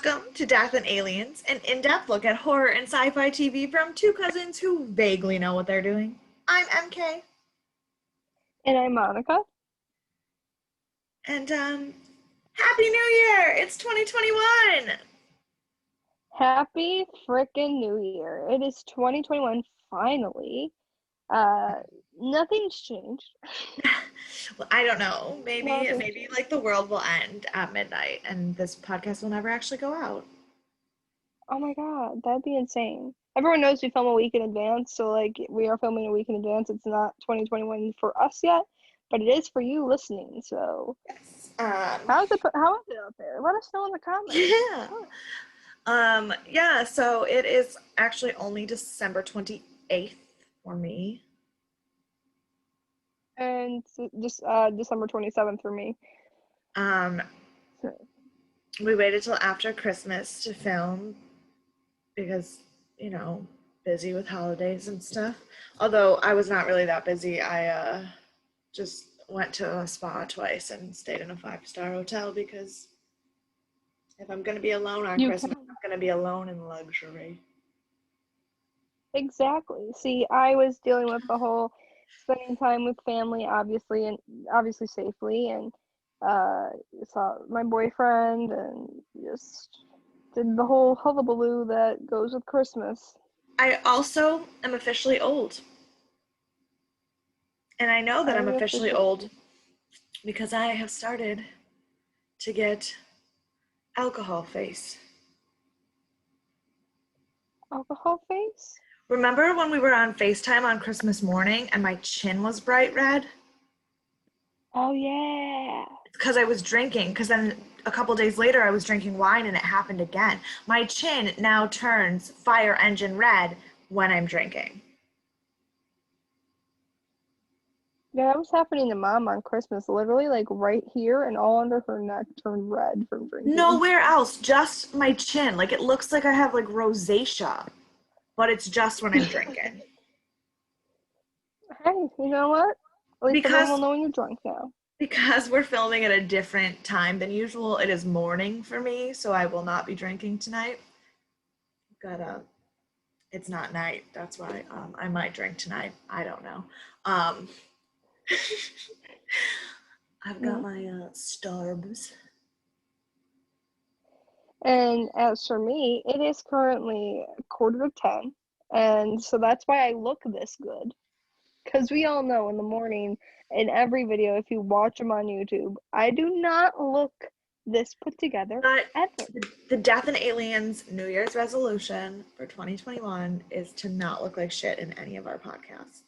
Welcome to Death and Aliens, an in-depth look at horror and sci-fi TV from two cousins who vaguely know what they're doing. I'm MK. And I'm Monica. And, Happy New Year! It's 2021! Happy frickin' New Year. It is 2021, finally. Nothing's changed. Well, I don't know. Maybe Nothing's like the world will end at midnight and this podcast will never actually go out. Oh my god, that'd be insane. Everyone knows we film a week in advance, so like we are filming a week in advance. It's not 2021 for us yet, but it is for you listening. So Yes. how is it out there? Let us know in the comments. Yeah. So it is actually only December 28th for me. And just December 27th for me. We waited till after Christmas to film because, busy with holidays and stuff. Although I was not really that busy. I just went to a spa twice and stayed in a 5-star hotel because if I'm going to be alone on Christmas, I'm going to be alone in luxury. Exactly. See, I was dealing with the whole spending time with family, obviously safely, and saw my boyfriend and just did the whole hullabaloo that goes with Christmas. I also am officially old. And I know that I'm officially old because I have started to get alcohol face. Alcohol face? Remember when we were on FaceTime on Christmas morning and my chin was bright red? Oh, yeah. It's because I was drinking, because then a couple days later I was drinking wine and it happened again. My chin now turns fire engine red when I'm drinking. Yeah, that was happening to Mom on Christmas. Literally, like, right here and all under her neck turned red from drinking. Nowhere else, just my chin. Like, it looks like I have, like, rosacea, but it's just when I'm drinking. Hey, you know what? At least everyone will know when you're drunk now. Because we're filming at a different time than usual, it is morning for me, so I will not be drinking tonight. It's not night, that's why I might drink tonight. I don't know. I've got my Starbs. And as for me, it is currently 9:45, and so that's why I look this good. Because we all know in the morning, in every video, if you watch them on YouTube, I do not look this put together ever. The Death and Aliens New Year's resolution for 2021 is to not look like shit in any of our podcasts.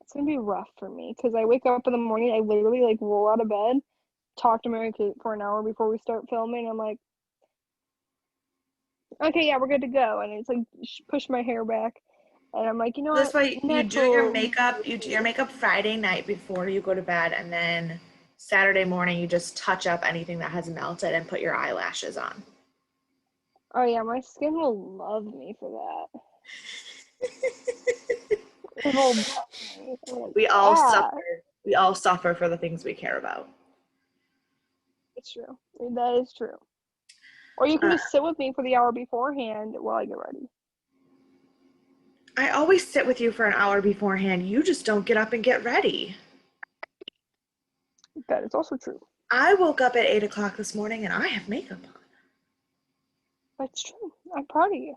It's going to be rough for me, because I wake up in the morning, I literally, like, roll out of bed, talk to Mary Kate for an hour before we start filming, I'm like, okay, yeah, we're good to go, and it's like, push my hair back, and I'm like, you know this what? way you do your makeup Friday night before you go to bed, and then Saturday morning you just touch up anything that has melted and put your eyelashes on. Oh yeah, my skin will love me for that. It will love me. We all suffer for the things we care about. It's true. That is true. Or you can just sit with me for the hour beforehand while I get ready. I always sit with you for an hour beforehand. You just don't get up and get ready. That is also true. I woke up at 8 o'clock this morning and I have makeup on. That's true. I'm proud of you.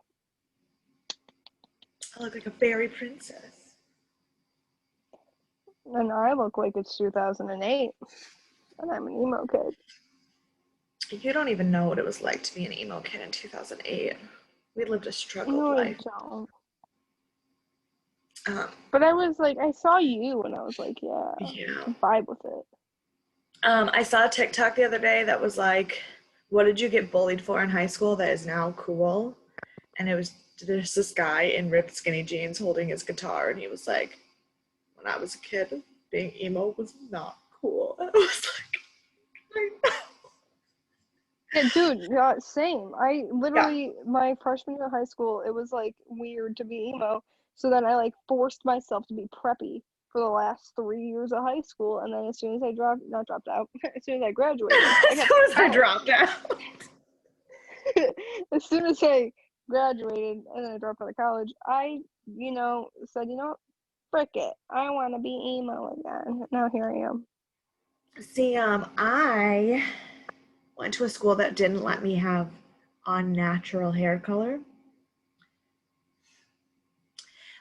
I look like a fairy princess. And I look like it's 2008. And I'm an emo kid. You don't even know what it was like to be an emo kid in 2008. We lived a struggled life. I don't. But I was like, I saw you and I was like, yeah. Vibe with it. I saw a TikTok the other day that was like, what did you get bullied for in high school that is now cool? And there's this guy in ripped skinny jeans holding his guitar, and he was like, when I was a kid, being emo was not cool. And I was like, I know. Yeah, dude, same. I literally, my freshman year of high school, it was like weird to be emo. So then I like forced myself to be preppy for the last 3 years of high school, and then as soon as I dropped out, as soon as I graduated, I dropped out. as soon as I graduated and then I dropped out of college, I, said, what, frick it. I want to be emo again. Now here I am. See, I went to a school that didn't let me have unnatural hair color.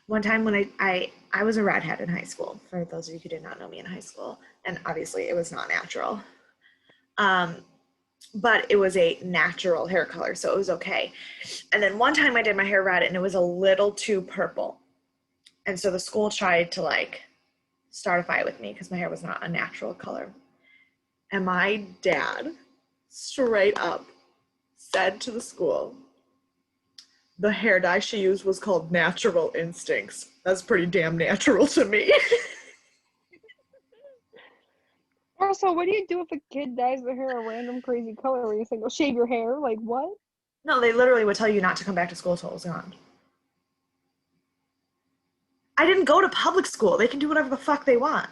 One time when I was a redhead in high school, for those of you who did not know me in high school, and obviously it was not natural. But it was a natural hair color, so it was okay. And then one time I did my hair red and it was a little too purple. And so the school tried to like start a fight with me because my hair was not a natural color. And my dad straight up said to the school, the hair dye she used was called Natural Instincts. That's pretty damn natural to me. Also, what do you do if a kid dyes their hair a random crazy color where you think, oh, shave your hair? Like, what? No, they literally would tell you not to come back to school until it was gone. I didn't go to public school. They can do whatever the fuck they want.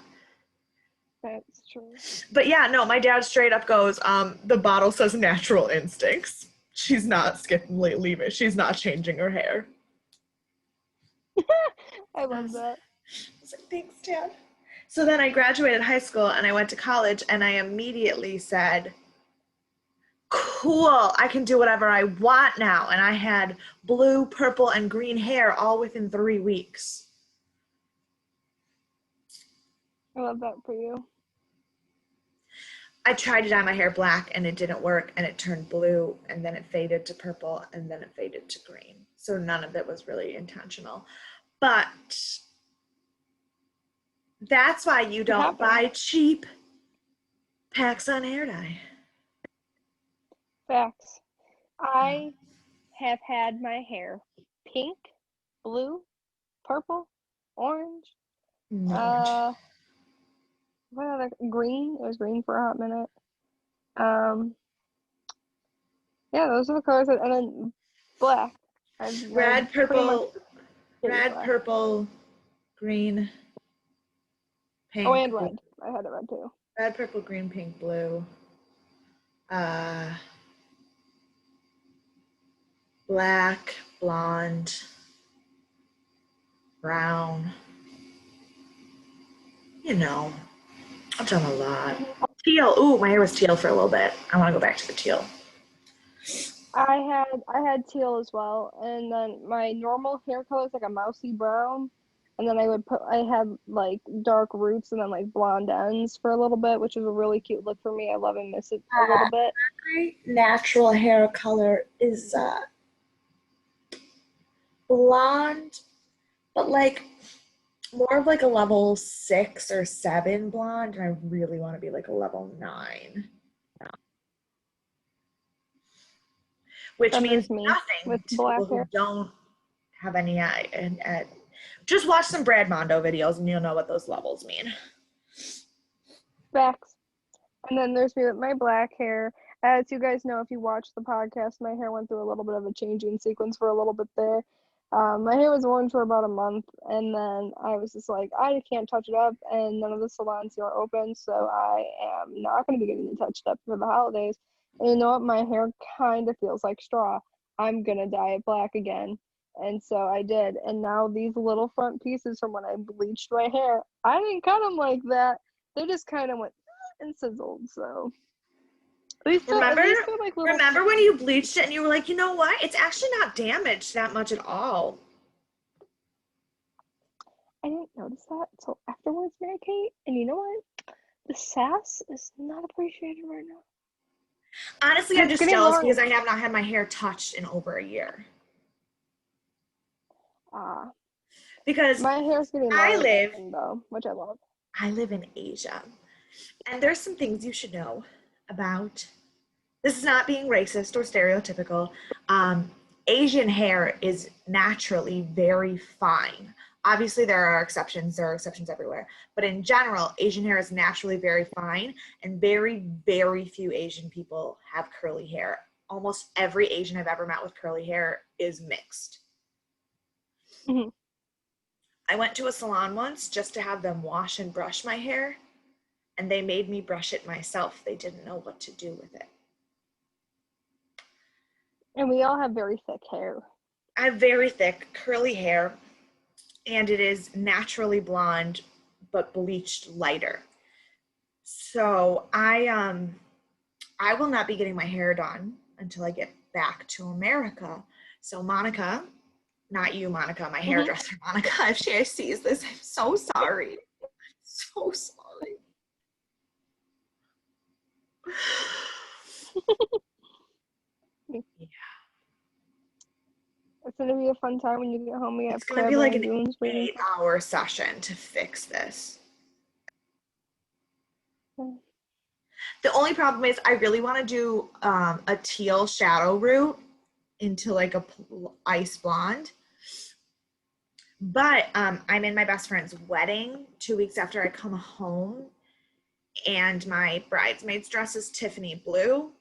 That's true. But yeah, no, my dad straight up goes, the bottle says Natural Instincts. She's not leave it. She's not changing her hair. I love that. I was like, thanks, Dad. So then I graduated high school and I went to college and I immediately said, cool, I can do whatever I want now. And I had blue, purple, and green hair all within 3 weeks. I love that for you. I tried to dye my hair black and it didn't work and it turned blue and then it faded to purple and then it faded to green. So none of it was really intentional. But that's why you don't buy cheap PacSun hair dye. Facts. I have had my hair pink, blue, purple, orange, what other, green. It was green for a hot minute. Yeah, those are the colors, and then black. Red, purple, green, pink. Oh, and red. I had a red too. Red, purple, green, pink, blue. Black, blonde, brown. You know, I've done a lot. Teal. Ooh, my hair was teal for a little bit. I want to go back to the teal. I had teal as well, and then my normal hair color is like a mousy brown, and then I had like dark roots and then like blonde ends for a little bit, which is a really cute look for me. I love and miss it a little bit. My natural hair color is blonde, but like more of like a level 6 or 7 blonde, and I really want to be like a level 9. Which means nothing with to people who don't have any eye. Just watch some Brad Mondo videos and you'll know what those levels mean. Facts. And then there's me with my black hair. As you guys know, if you watch the podcast, my hair went through a little bit of a changing sequence for a little bit there. My hair was orange for about a month, and then I was just like, I can't touch it up, and none of the salons here are open, so I am not going to be getting it touched up for the holidays. And you know what? My hair kind of feels like straw. I'm going to dye it black again. And so I did. And now these little front pieces from when I bleached my hair, I didn't cut them like that. They just kind of went and sizzled. So remember when you bleached it and you were like, you know what? It's actually not damaged that much at all. I didn't notice that until afterwards, Mary Kate. And you know what? The sass is not appreciated right now. Honestly, I'm just jealous because I have not had my hair touched in over a year. Because my hair's getting though, which I love. I live in Asia, and there's some things you should know about. This is not being racist or stereotypical. Asian hair is naturally very fine. Obviously, there are exceptions. There are exceptions everywhere. But in general, Asian hair is naturally very fine, and very, very few Asian people have curly hair. Almost every Asian I've ever met with curly hair is mixed. Mm-hmm. I went to a salon once just to have them wash and brush my hair, and they made me brush it myself. They didn't know what to do with it. And we all have very thick hair. I have very thick, curly hair, and it is naturally blonde, but bleached lighter. So I will not be getting my hair done until I get back to America. So Monica, not you, Monica, my hairdresser, Monica, if she sees this, I'm so sorry. So sorry. Yeah. It's gonna be a fun time when you get home. We have It's gonna be like an Goons waiting. 8-hour session to fix this. The only problem is I really want to do a teal shadow root into like a ice blonde. But I'm in my best friend's wedding 2 weeks after I come home, and my bridesmaid's dress is Tiffany blue.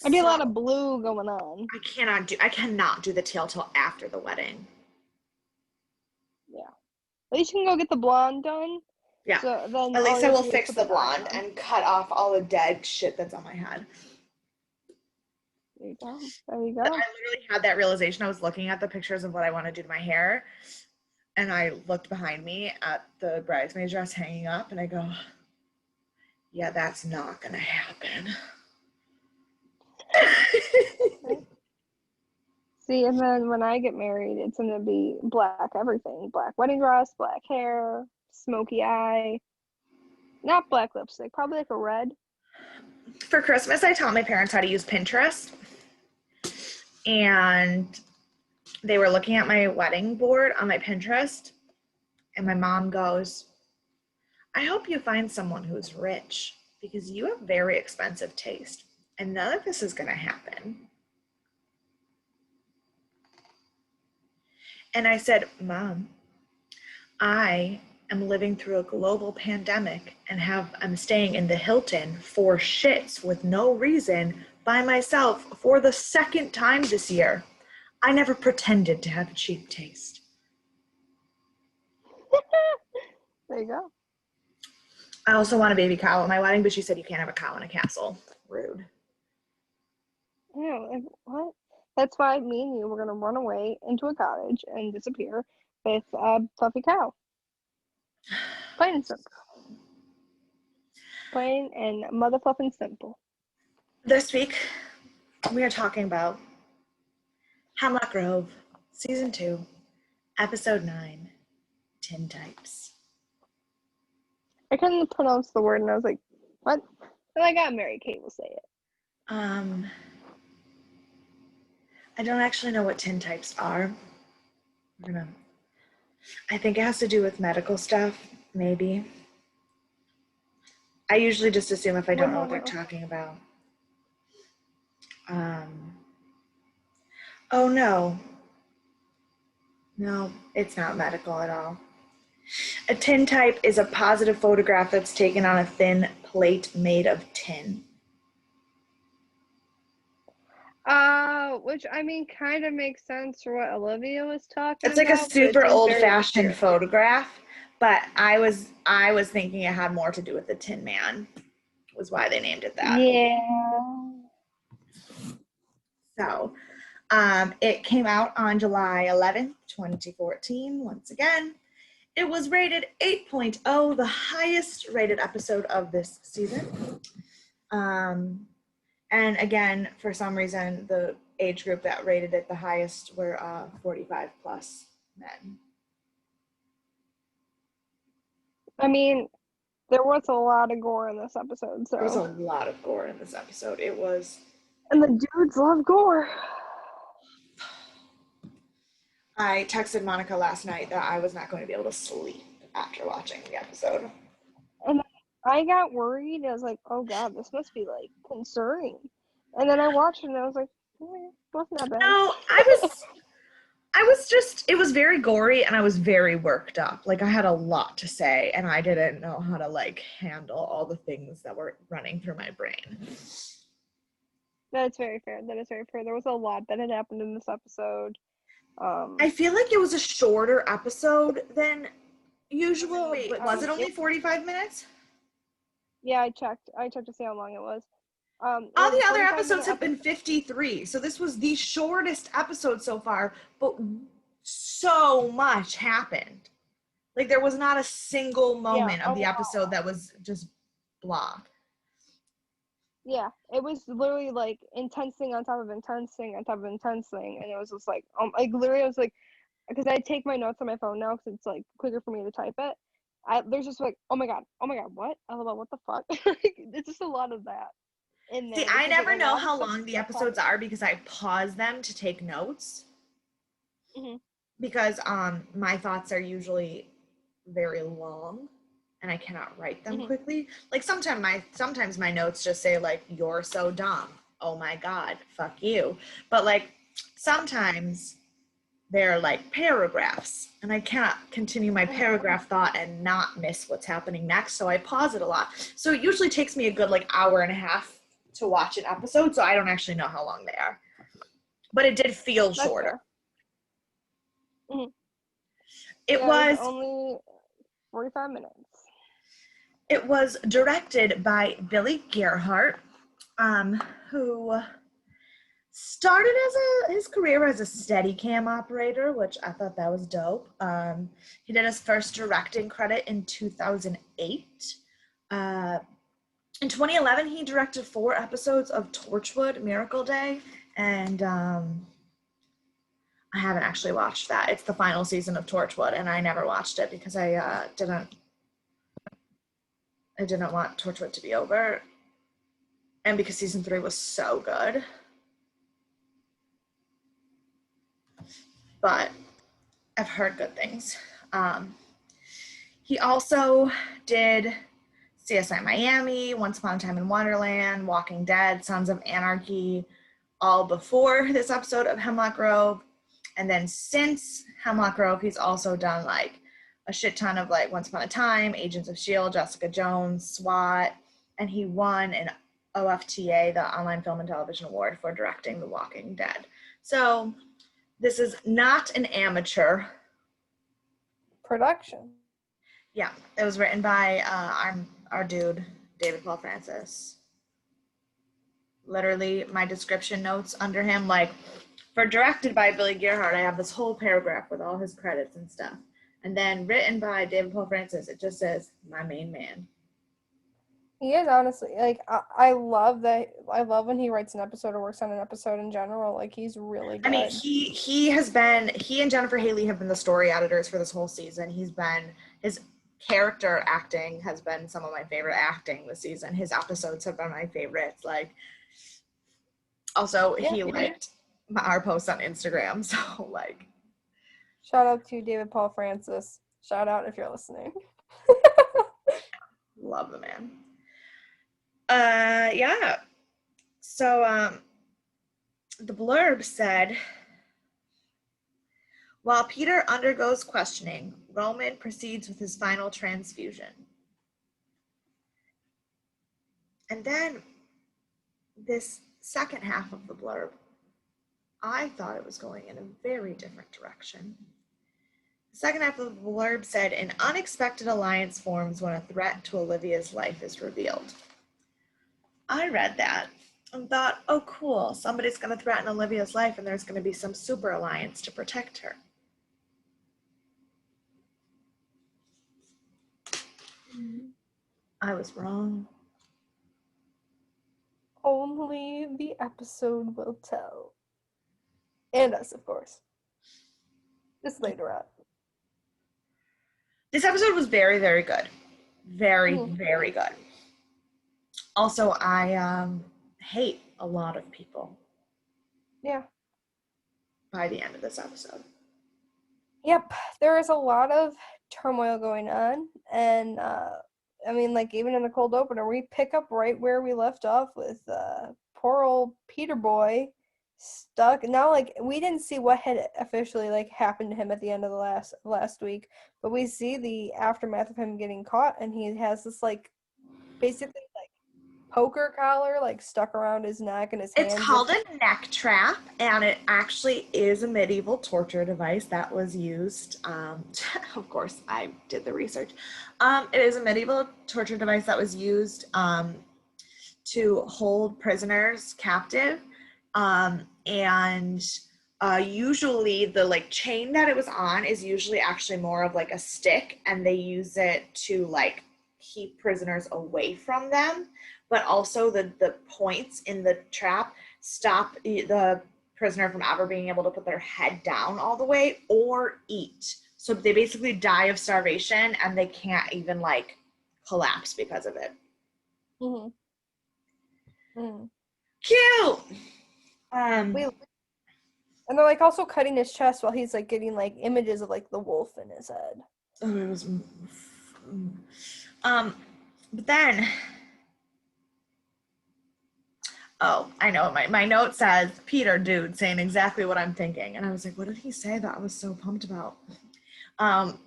There'd be a lot of blue going on. I cannot do the teal till after the wedding. Yeah. At least you can go get the blonde done. Yeah. So then at least I will fix the blonde and cut off all the dead shit that's on my head. There you go. There you go. I literally had that realization. I was looking at the pictures of what I want to do to my hair, and I looked behind me at the bridesmaid dress hanging up, and I go, yeah, that's not gonna happen. See, and then when I get married, it's gonna be black everything. Black wedding dress, black hair, smoky eye. Not black lipstick, probably like a red. For Christmas, I taught my parents how to use Pinterest, and they were looking at my wedding board on my Pinterest, and my mom goes, I hope you find someone who's rich because you have very expensive taste, and none of this is going to happen. And I said, Mom, I am living through a global pandemic and I'm staying in the Hilton for shits with no reason by myself for the second time this year. I never pretended to have cheap taste. There you go. I also want a baby cow at my wedding, but she said you can't have a cow in a castle. Rude. Ew, what? That's why me and you were gonna run away into a cottage and disappear with a fluffy cow. Plain and simple. Plain and motherfucking simple. This week, we are talking about Hemlock Grove, Season 2, Episode 9, Tin Types. I couldn't pronounce the word, and I was like, what? And I got Mary Kate will say it. I don't actually know what tin types are. I think it has to do with medical stuff, maybe. I usually just assume if I don't know what they're talking about. Oh no. No, it's not medical at all. A tin type is a positive photograph that's taken on a thin plate made of tin. Which I mean kind of makes sense for what Olivia was talking about. It's like a super old-fashioned photograph, but I was thinking it had more to do with the Tin Man, was why they named it that. Yeah. So, it came out on July 11th, 2014, once again. It was rated 8.0, the highest rated episode of this season. And again, for some reason, the age group that rated it the highest were 45 plus men. I mean, there was a lot of gore in this episode. So there was a lot of gore in this episode. It was. And the dudes love gore. I texted Monica last night that I was not going to be able to sleep after watching the episode. And I got worried. I was like, oh God, this must be like concerning. And then I watched it and I was like, wasn't that bad. No, it was very gory and I was very worked up. Like I had a lot to say and I didn't know how to like handle all the things that were running through my brain. That's very fair. That is very fair. There was a lot that had happened in this episode. I feel like it was a shorter episode than usual. Wait, was it only 45 minutes? Yeah, I checked to see how long it was. All the other 45-minute episodes have been 53, so this was the shortest episode so far, but so much happened. Like, there was not a single moment a of the lot. episode that was just blah. Yeah, it was literally like intense thing on top of intense thing on top of intense thing, and it was just like literally I was like, because I take my notes on my phone now because it's like quicker for me to type it. There's just like, oh my god, what? LOL, what the fuck? It's just a lot of that in See, there I because like never a know lot of how stuff long the stuff episodes happened. are because I pause them to take notes Hmm. because my thoughts are usually very long and I cannot write them Hmm. quickly. Like sometimes my notes just say like you're so dumb. Oh my god, fuck you. But like sometimes they're like paragraphs and I cannot continue my Hmm. paragraph thought and not miss what's happening next, so I pause it a lot. So it usually takes me a good like hour and a half to watch an episode, so I don't actually know how long they are. But it did feel That's shorter. fair. Hmm. It Yeah, it was was only 45 minutes. it was directed by Billy Gerhardt, who started his career as a Steadicam operator, which I thought that was dope. He did his first directing credit in 2008. Uh, in 2011, he directed 4 episodes of Torchwood Miracle Day, and I haven't actually watched that. It's the final season of Torchwood, and I never watched it because I didn't want Torchwood to be over, and because season 3 was so good. But I've heard good things. Um, he also did CSI Miami, Once Upon a Time in Wonderland, Walking Dead, Sons of Anarchy, all before this episode of Hemlock Grove. And then since Hemlock Grove, he's also done like a shit ton of like Once Upon a Time, Agents of S.H.I.E.L.D., Jessica Jones, SWAT, and he won an OFTA, the Online Film and Television Award, for directing The Walking Dead. So this is not an amateur. Production. Yeah, it was written by our dude, David Paul Francis. Literally, my description notes under him, like, for directed by Billy Gerhardt, I have this whole paragraph with all his credits and stuff. And then written by David Paul Francis, it just says, my main man. He is honestly like I love that. I love when he writes an episode or works on an episode in general. Like he's really I mean, good. he and Jennifer Haley have been the story editors for this whole season. His character acting has been some of my favorite acting this season. His episodes have been my favorites. Like, also, Yeah. he liked our posts on Instagram, so like, Shout out to David Paul Francis. Shout out if you're listening. love the man. Yeah. So, the blurb said, while Peter undergoes questioning, Roman proceeds with his final transfusion. And then this second half of the blurb, I thought it was going in a very different direction. The second half of the blurb said, an unexpected alliance forms when a threat to Olivia's life is revealed. I read that and thought, oh, cool, somebody's going to threaten Olivia's life and there's going to be some super alliance to protect her. I was wrong. Only the episode will tell. And us, of course. Just later on. This episode was very, very good. Very, Mhm. very good. Also, I hate a lot of people Yeah. by the end of this episode. Yep. There is a lot of turmoil going on. And I mean, like even in the cold opener, we pick up right where we left off with poor old Peter boy stuck. Now like we didn't see what had officially like happened to him at the end of the last week, but we see the aftermath of him getting caught, and he has this like basically like poker collar like stuck around his neck, and his It's hands are called a neck trap, and it actually is a medieval torture device that was used. Of course, I did the research. It is a medieval torture device that was used to hold prisoners captive. And usually the like chain that it was on is usually actually more of like a stick, and they use it to like keep prisoners away from them. But also the points in the trap stop the prisoner from ever being able to put their head down all the way or eat. So they basically die of starvation and they can't even like collapse because of it. Mm-hmm. Mm. Cute. Wait, and they're like also cutting his chest while he's like getting like images of like the wolf in his head. Oh, it was. But then, oh, I know. My note says Peter, dude, saying exactly what I'm thinking, and I was like, what did he say that I was so pumped about?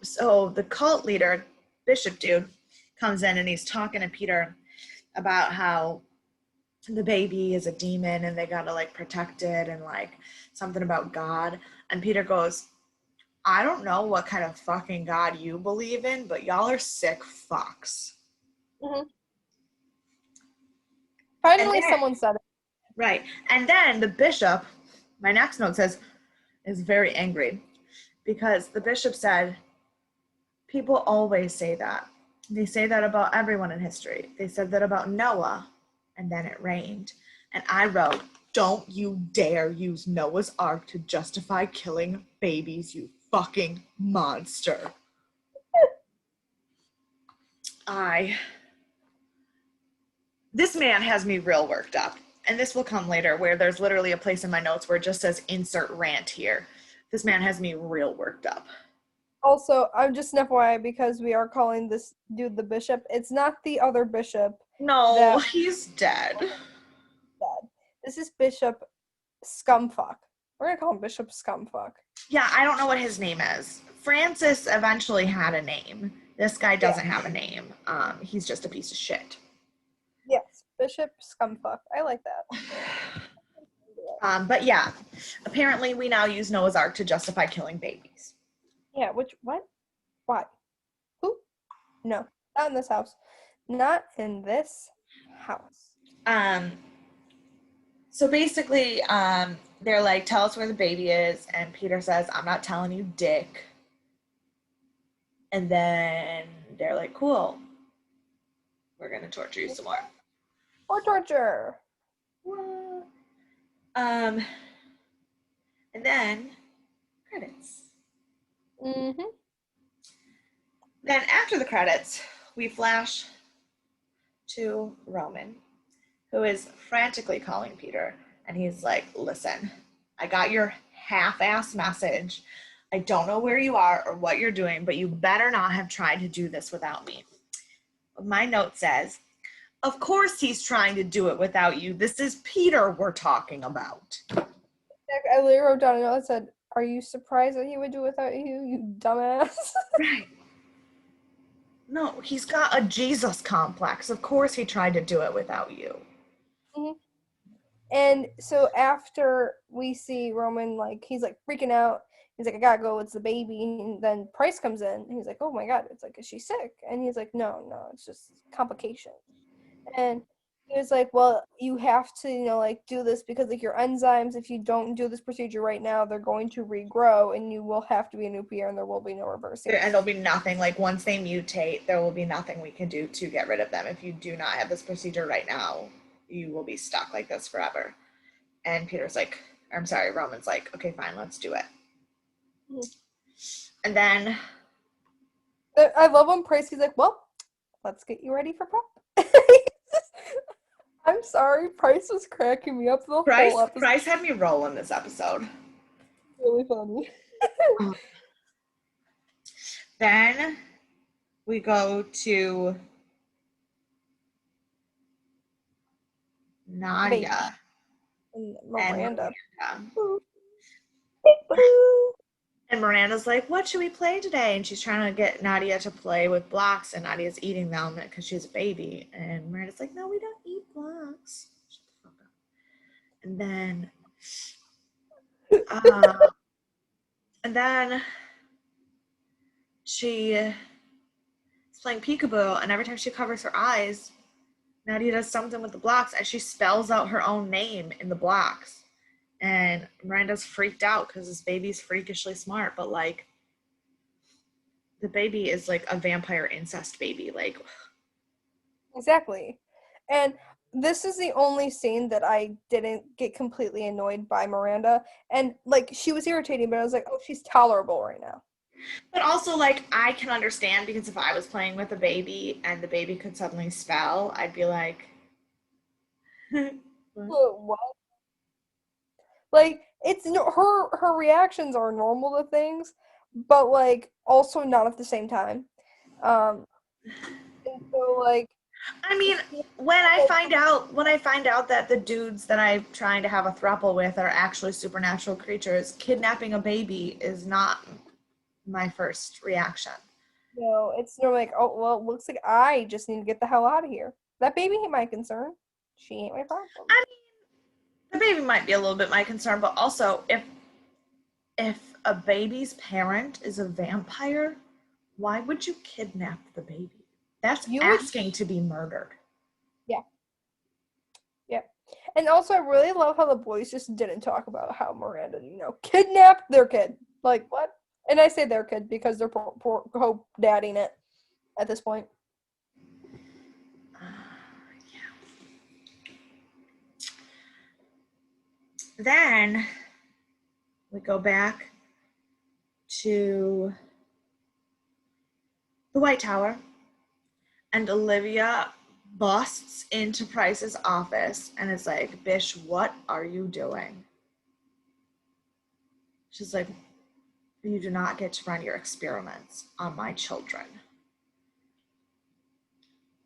So the cult leader, Bishop dude, comes in and he's talking to Peter about how the baby is a demon and they gotta like protect it and like something about God. And Peter goes, I don't know what kind of fucking God you believe in, but y'all are sick fucks. Mm-hmm. And Finally, then, someone said it. right. And then the bishop, my next note says, is very angry because the bishop said, people always say that. They say that about everyone in history. They said that about Noah, and then it rained. And I wrote, don't you dare use Noah's Ark to justify killing babies, you fucking monster. This man has me real worked up. And this will come later where there's literally a place in my notes where it just says insert rant here. This man has me real worked up. Also, I'm just an FYI because we are calling this dude the bishop. It's not the other bishop. No, he's dead. This is Bishop Scumfuck. We're gonna call him Bishop Scumfuck. Yeah, I don't know what his name is. Francis eventually had a name. This guy doesn't have a name. He's just a piece of shit. Yes, Bishop Scumfuck. I like that. But yeah, apparently we now use Noah's Ark to justify killing babies. Yeah, what? Why? Who? No, not in this house. Not in this house. So basically, they're like, tell us where the baby is, and Peter says, I'm not telling you, dick. And then they're like, cool. We're gonna torture you some more. Or torture. And then credits. Mm-hmm. Then after the credits, we flash to Roman, who is frantically calling Peter, and he's like, listen, I got your half-ass message. I don't know where you are or what you're doing, but you better not have tried to do this without me. My note says, of course he's trying to do it without you. This is Peter we're talking about. I literally wrote down a note that said, are you surprised that he would do it without you, you dumbass? Right. No, he's got a Jesus complex. Of course he tried to do it without you. Mm-hmm. And so after we see Roman, like, he's like freaking out. He's like, I gotta go, it's the baby. And then Price comes in. And he's like, oh my God. It's like, is she sick? And he's like, no, it's just complications. And he was like, well, you have to, like, do this because, like, your enzymes, if you don't do this procedure right now, they're going to regrow and you will have to be a new PR and there will be no reversing. And there'll be nothing, like, once they mutate, there will be nothing we can do to get rid of them. If you do not have this procedure right now, you will be stuck like this forever. And Peter's like, I'm sorry, Roman's like, okay, fine, let's do it. Mm-hmm. And then I love when Price, he's like, well, let's get you ready for prep. I'm sorry, Price was cracking me up the whole episode. Price had me rolling this episode. Really funny. Then we go to Nadia and Miranda. And Miranda's like, what should we play today? And she's trying to get Nadia to play with blocks, and Nadia's eating them because she's a baby. And Miranda's like, no, we don't eat blocks. Shut the fuck up. And then she is playing peekaboo, and every time she covers her eyes, Nadia does something with the blocks and she spells out her own name in the blocks. And Miranda's freaked out because this baby's freakishly smart, but like the baby is like a vampire incest baby. Like, Exactly. And this is the only scene that I didn't get completely annoyed by Miranda. And like she was irritating, but I was like, oh, she's tolerable right now. but also like I can understand because if I was playing with a baby and the baby could suddenly spell, I'd be like, what? What? Like it's no, her reactions are normal to things, but like also not at the same time. Um, and so like I mean, he, when I find out that the dudes that I'm trying to have a throuple with are actually supernatural creatures, kidnapping a baby is not my first reaction. it's no like, oh well, it looks like I just need to get the hell out of here. That baby ain't my concern. She ain't my problem. I mean, the baby might be a little bit my concern, but also if a baby's parent is a vampire, why would you kidnap the baby? That's You would, asking to be murdered. yeah, yeah. And also, I really love how the boys just didn't talk about how Miranda, kidnapped their kid. Like what? And I say their kid because they're co-dadding it at this point. Yeah. Then we go back to the White Tower, and Olivia busts into Price's office and is like, Bish, what are you doing? She's like, you do not get to run your experiments on my children.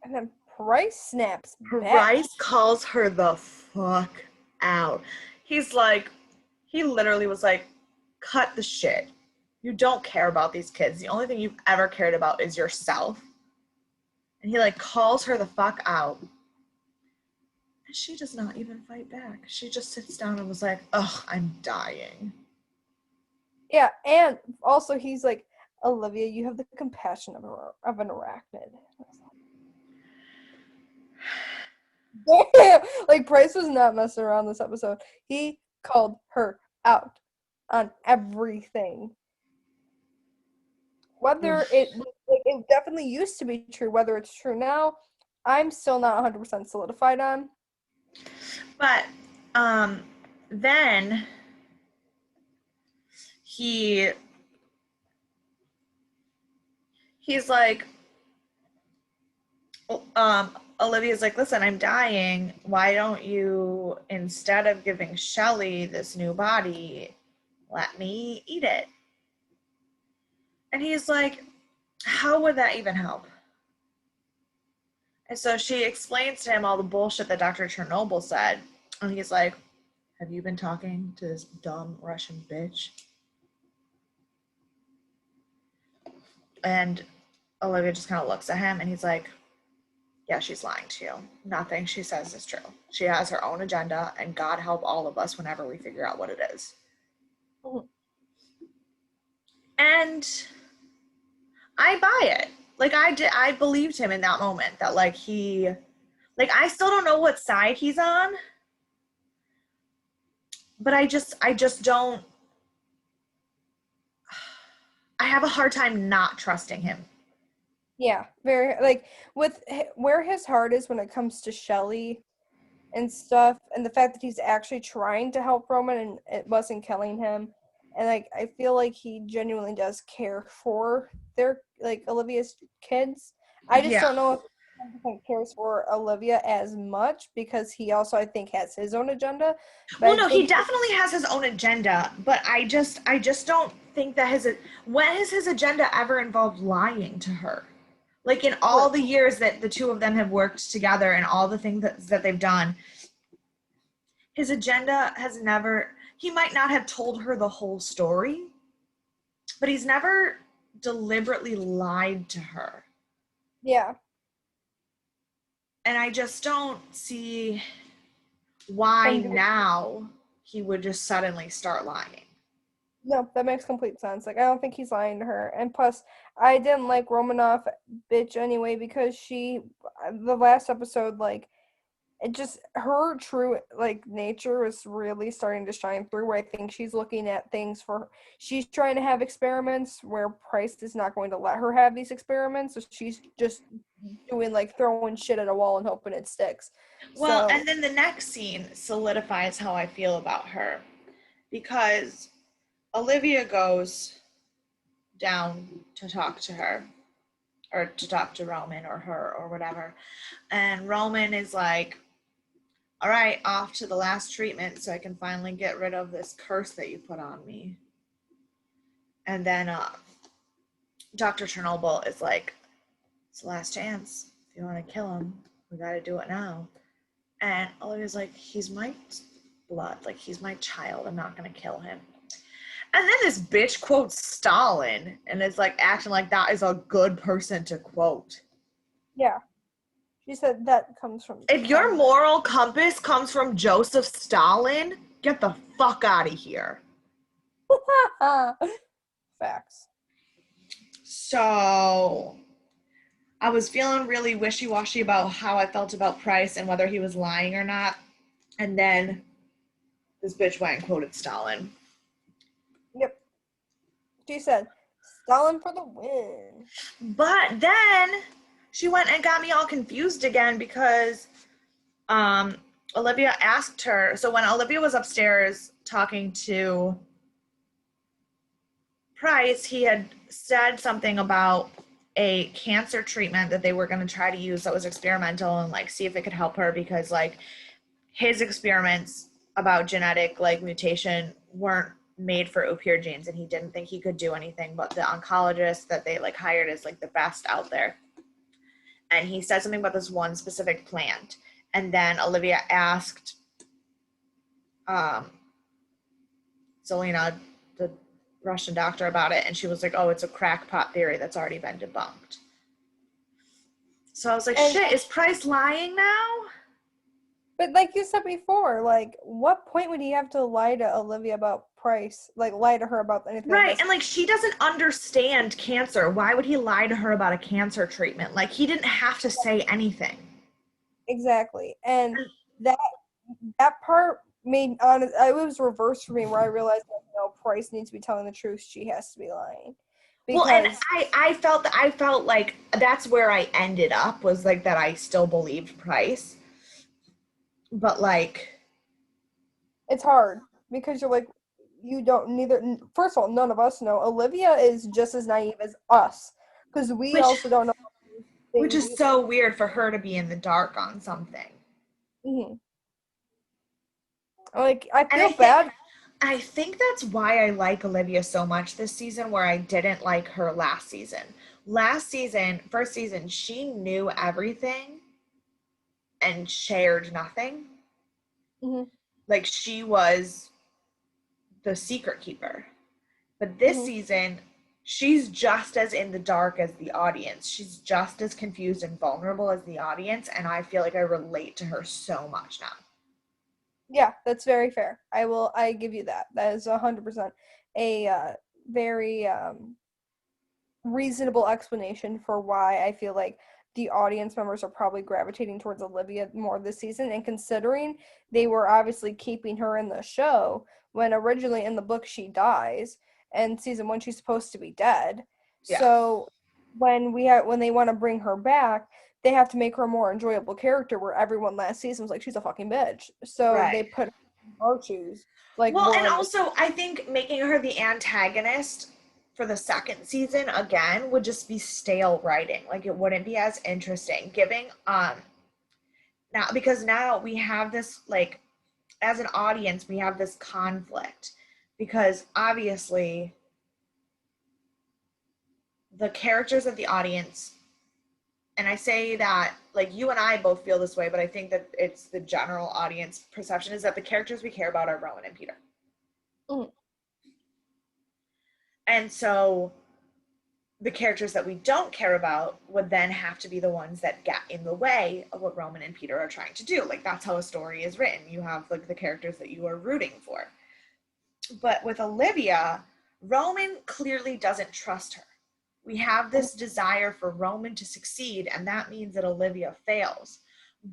And then Price snaps back. Bryce calls her the fuck out. He's like, he literally was like, cut the shit. You don't care about these kids. The only thing you've ever cared about is yourself. And he like calls her the fuck out. And she does not even fight back. She just sits down and was like, ugh, I'm dying. Yeah, and also he's like, Olivia, you have the compassion of an arachnid. Damn! Like Price was not messing around this episode. He called her out on everything. Whether it definitely used to be true, whether it's true now, I'm still not 100% solidified on. But then he's like, Olivia's like, listen, I'm dying. Why don't you, instead of giving Shelly this new body, let me eat it? And he's like, how would that even help? And so she explains to him all the bullshit that Dr. Chernobyl said. And he's like, have you been talking to this dumb Russian bitch? And Olivia just kind of looks at him and he's like, yeah, she's lying to you. Nothing she says is true. She has her own agenda, and God help all of us whenever we figure out what it is. And I buy it. Like I believed him in that moment that like I still don't know what side he's on, but I just don't. I have a hard time not trusting him. Yeah, very like with where his heart is when it comes to Shelly and stuff, and the fact that he's actually trying to help Roman and it wasn't killing him, and like I feel like he genuinely does care for their like Olivia's kids. I just Yeah. don't know if he cares for Olivia as much because he also I think has his own agenda. But Well, I no, he think definitely has his own agenda, but I just don't think that when has his agenda ever involved lying to her? Like in all the years that the two of them have worked together and all the things that they've done, his agenda has never, he might not have told her the whole story, but he's never deliberately lied to her. yeah, And I just don't see why him doing now he would just suddenly start lying. No, that makes complete sense. Like, I don't think he's lying to her. And plus, I didn't like Romanoff bitch anyway because the last episode, like, it just, her true, like, nature is really starting to shine through. Where I think she's looking at things she's trying to have experiments where Price is not going to let her have these experiments. So she's just doing, like, throwing shit at a wall and hoping it sticks. Well, So, and then the next scene solidifies how I feel about her because Olivia goes down to talk to her or to talk to Roman or her or whatever. And Roman is like, all right, off to the last treatment so I can finally get rid of this curse that you put on me. And then Dr. Chernobyl is like, it's the last chance. If you want to kill him, we got to do it now. And Olivia's like, he's my blood. Like, he's my child. I'm not going to kill him. And then this bitch quotes Stalin and is like acting like that is a good person to quote. yeah. She said that comes from If your moral compass comes from Joseph Stalin, get the fuck out of here. Facts. So I was feeling really wishy-washy about how I felt about Price and whether he was lying or not. And then this bitch went and quoted Stalin. Yep. She said, Stalin for the win. But then she went and got me all confused again because Olivia asked her. So when Olivia was upstairs talking to Price, he had said something about a cancer treatment that they were going to try to use that was experimental and like see if it could help her because like his experiments about genetic like mutation weren't made for Opier genes and he didn't think he could do anything, but the oncologist that they like hired is like the best out there. And he said something about this one specific plant. And then Olivia asked Zelina, the Russian doctor, about it, and she was like, oh, it's a crackpot theory that's already been debunked. So I was like, And shit, is Price lying now? but like you said before, like what point would he have to lie to Olivia about Price? Like lie to her about anything like Right, this? and like she doesn't understand cancer. Why would he lie to her about a cancer treatment? Like he didn't have to say anything. Exactly. And that that part made honest it was reversed for me where I realized that Price needs to be telling the truth. She has to be lying. Well, and Because I felt like that's where I ended up was like that I still believed Price. But like it's hard because you're like you don't neither first of all, none of us know. Olivia is just as naive as us because we which also don't know which things is either. so weird for her to be in the dark on something. Hmm. Like I And feel bad. I think that's why I like Olivia so much this season where I didn't like her last season. Last season, first season, she knew everything and shared nothing. Hmm. Like she was the secret keeper. But this Hmm. season, she's just as in the dark as the audience. She's just as confused and vulnerable as the audience. And I feel like I relate to her so much now. Yeah, that's very fair. I give you that. That is 100% a very reasonable explanation for why I feel like the audience members are probably gravitating towards Olivia more this season. And considering they were obviously keeping her in the show when originally in the book she dies, and season one she's supposed to be dead. Yeah. So when they want to bring her back, they have to make her a more enjoyable character. Where everyone last season was like she's a fucking bitch, so they Right. put her in our shoes like Well, more and realistic. also I think making her the antagonist for the second season again would just be stale writing. Like it wouldn't be as interesting. Giving now because now we have this like as an audience we have this conflict because obviously the characters of the audience, and I say that like you and I both feel this way, but I think that it's the general audience perception is that the characters we care about are Rowan and Peter. Mm, And so the characters that we don't care about would then have to be the ones that get in the way of what Roman and Peter are trying to do. Like that's how a story is written. You have like the characters that you are rooting for. But with Olivia, Roman clearly doesn't trust her. We have this desire for Roman to succeed, and that means that Olivia fails.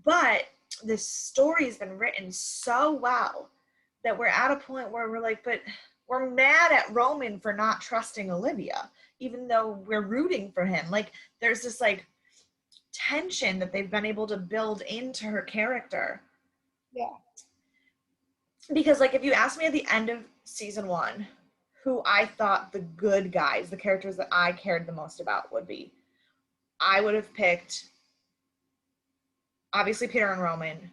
But this story has been written so well that we're at a point where we're like, but we're mad at Roman for not trusting Olivia, even though we're rooting for him. Like, there's this like tension that they've been able to build into her character. Yeah. Because, like, if you ask me at the end of season 1 who I thought the good guys, the characters that I cared the most about would be, I would have picked obviously Peter and Roman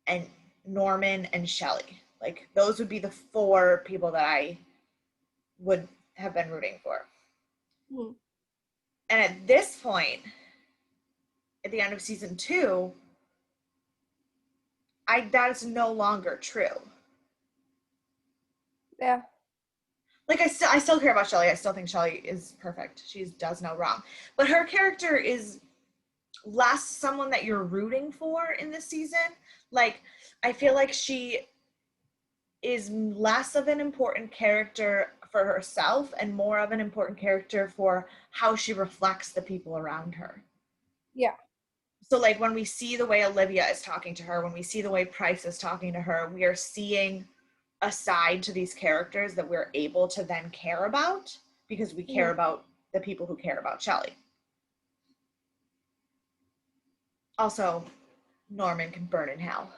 and Norman and Shelley. Like, those would be the 4 people that I would have been rooting for. Hmm. And at this point, at the end of season 2, that is no longer true. Yeah. Like, I still care about Shelley. I still think Shelley is perfect. She does no wrong. But her character is less someone that you're rooting for in this season. Like, I feel like she is less of an important character for herself and more of an important character for how she reflects the people around her. Yeah. So, like, when we see the way Olivia is talking to her, when we see the way Price is talking to her, we are seeing a side to these characters that we're able to then care about because we care Hmm. about the people who care about Shelley. Also, Norman can burn in hell.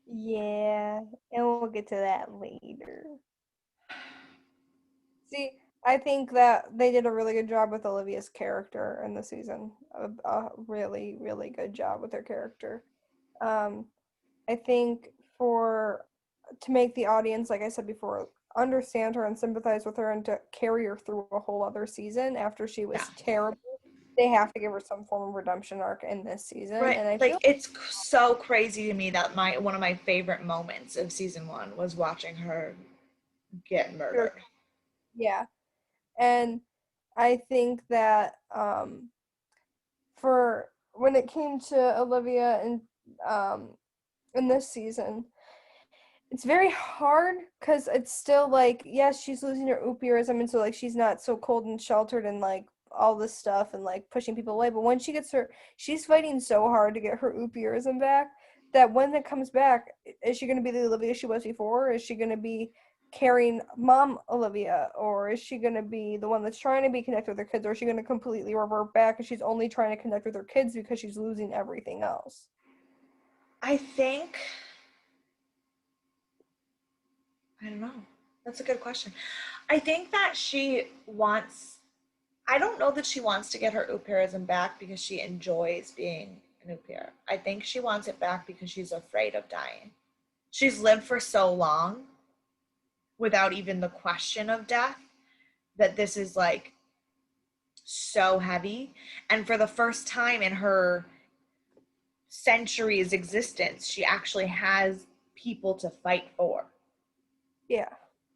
Yeah, and we'll get to that later. See, I think that they did a really good job with Olivia's character in the season. A really, really good job with her character. Um, I think for to make the audience, like I said before, understand her and sympathize with her and to carry her through a whole other season after she Yeah. was terrible, they have to give her some form of redemption arc in this season. Right. And I Like, feel it's so crazy to me that one of my favorite moments of season 1 was watching her get like, murdered. yeah. And I think that for when it came to Olivia and um in this season, it's very hard because it's still like, yes, she's losing her oopierism, and so like she's not so cold and sheltered and like all this stuff and like pushing people away. But when she's fighting so hard to get her oopierism back that when it comes back, is she going to be the Olivia she was before? Or is she going to be carrying mom Olivia, or is she going to be the one that's trying to be connected with her kids, or is she going to completely revert back and she's only trying to connect with her kids because she's losing everything else? I think, I don't know. That's a good question. I think that I don't know that she wants to get her oopierism back because she enjoys being an oopir. I think she wants it back because she's afraid of dying. She's lived for so long without even the question of death that this is like so heavy. And for the first time in her centuries existence, she actually has people to fight for. Yeah.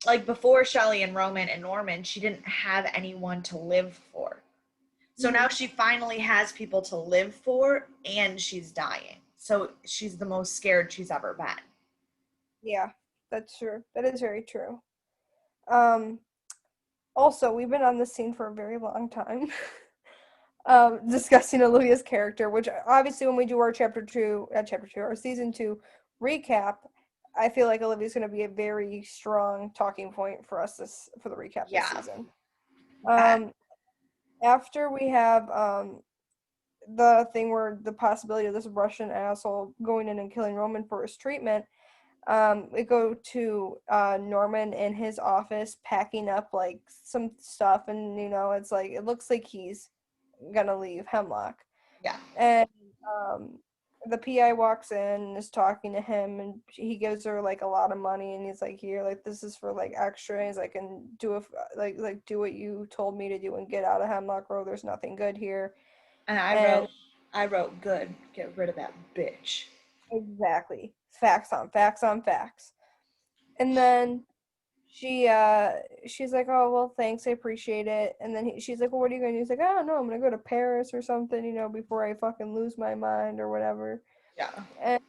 Like, before Shelley and Roman and Norman, she didn't have anyone to live for. So now Mhm. she finally has people to live for, and she's dying. So she's the most scared she's ever been. Yeah, that's true. That is very true. Um, Also, we've been on this scene for a very long time, discussing Olivia's character, which obviously when we do our our season 2 recap, I feel like Olivia's going to be a very strong talking point for us for the recap this Yeah. season. That, Um, After we have the thing where the possibility of this Russian asshole going in and killing Roman for his treatment, we go to Norman in his office packing up like some stuff, and it's like it looks like he's gonna leave Hemlock. yeah. And um, the PI walks in and is talking to him, and he gives her like a lot of money, and he's like, "Here, like this is for like extras. I can do like do what you told me to do and get out of Hemlock Grove. There's nothing good here." And And I wrote, good. Get rid of that bitch. exactly, facts on facts on facts. And then she's like, "Oh, well, thanks, I appreciate it." And then she's like, "Well, what are you going to do?" He's like, "I don't know, I'm going to go to Paris or something, before I fucking lose my mind or whatever." Yeah. And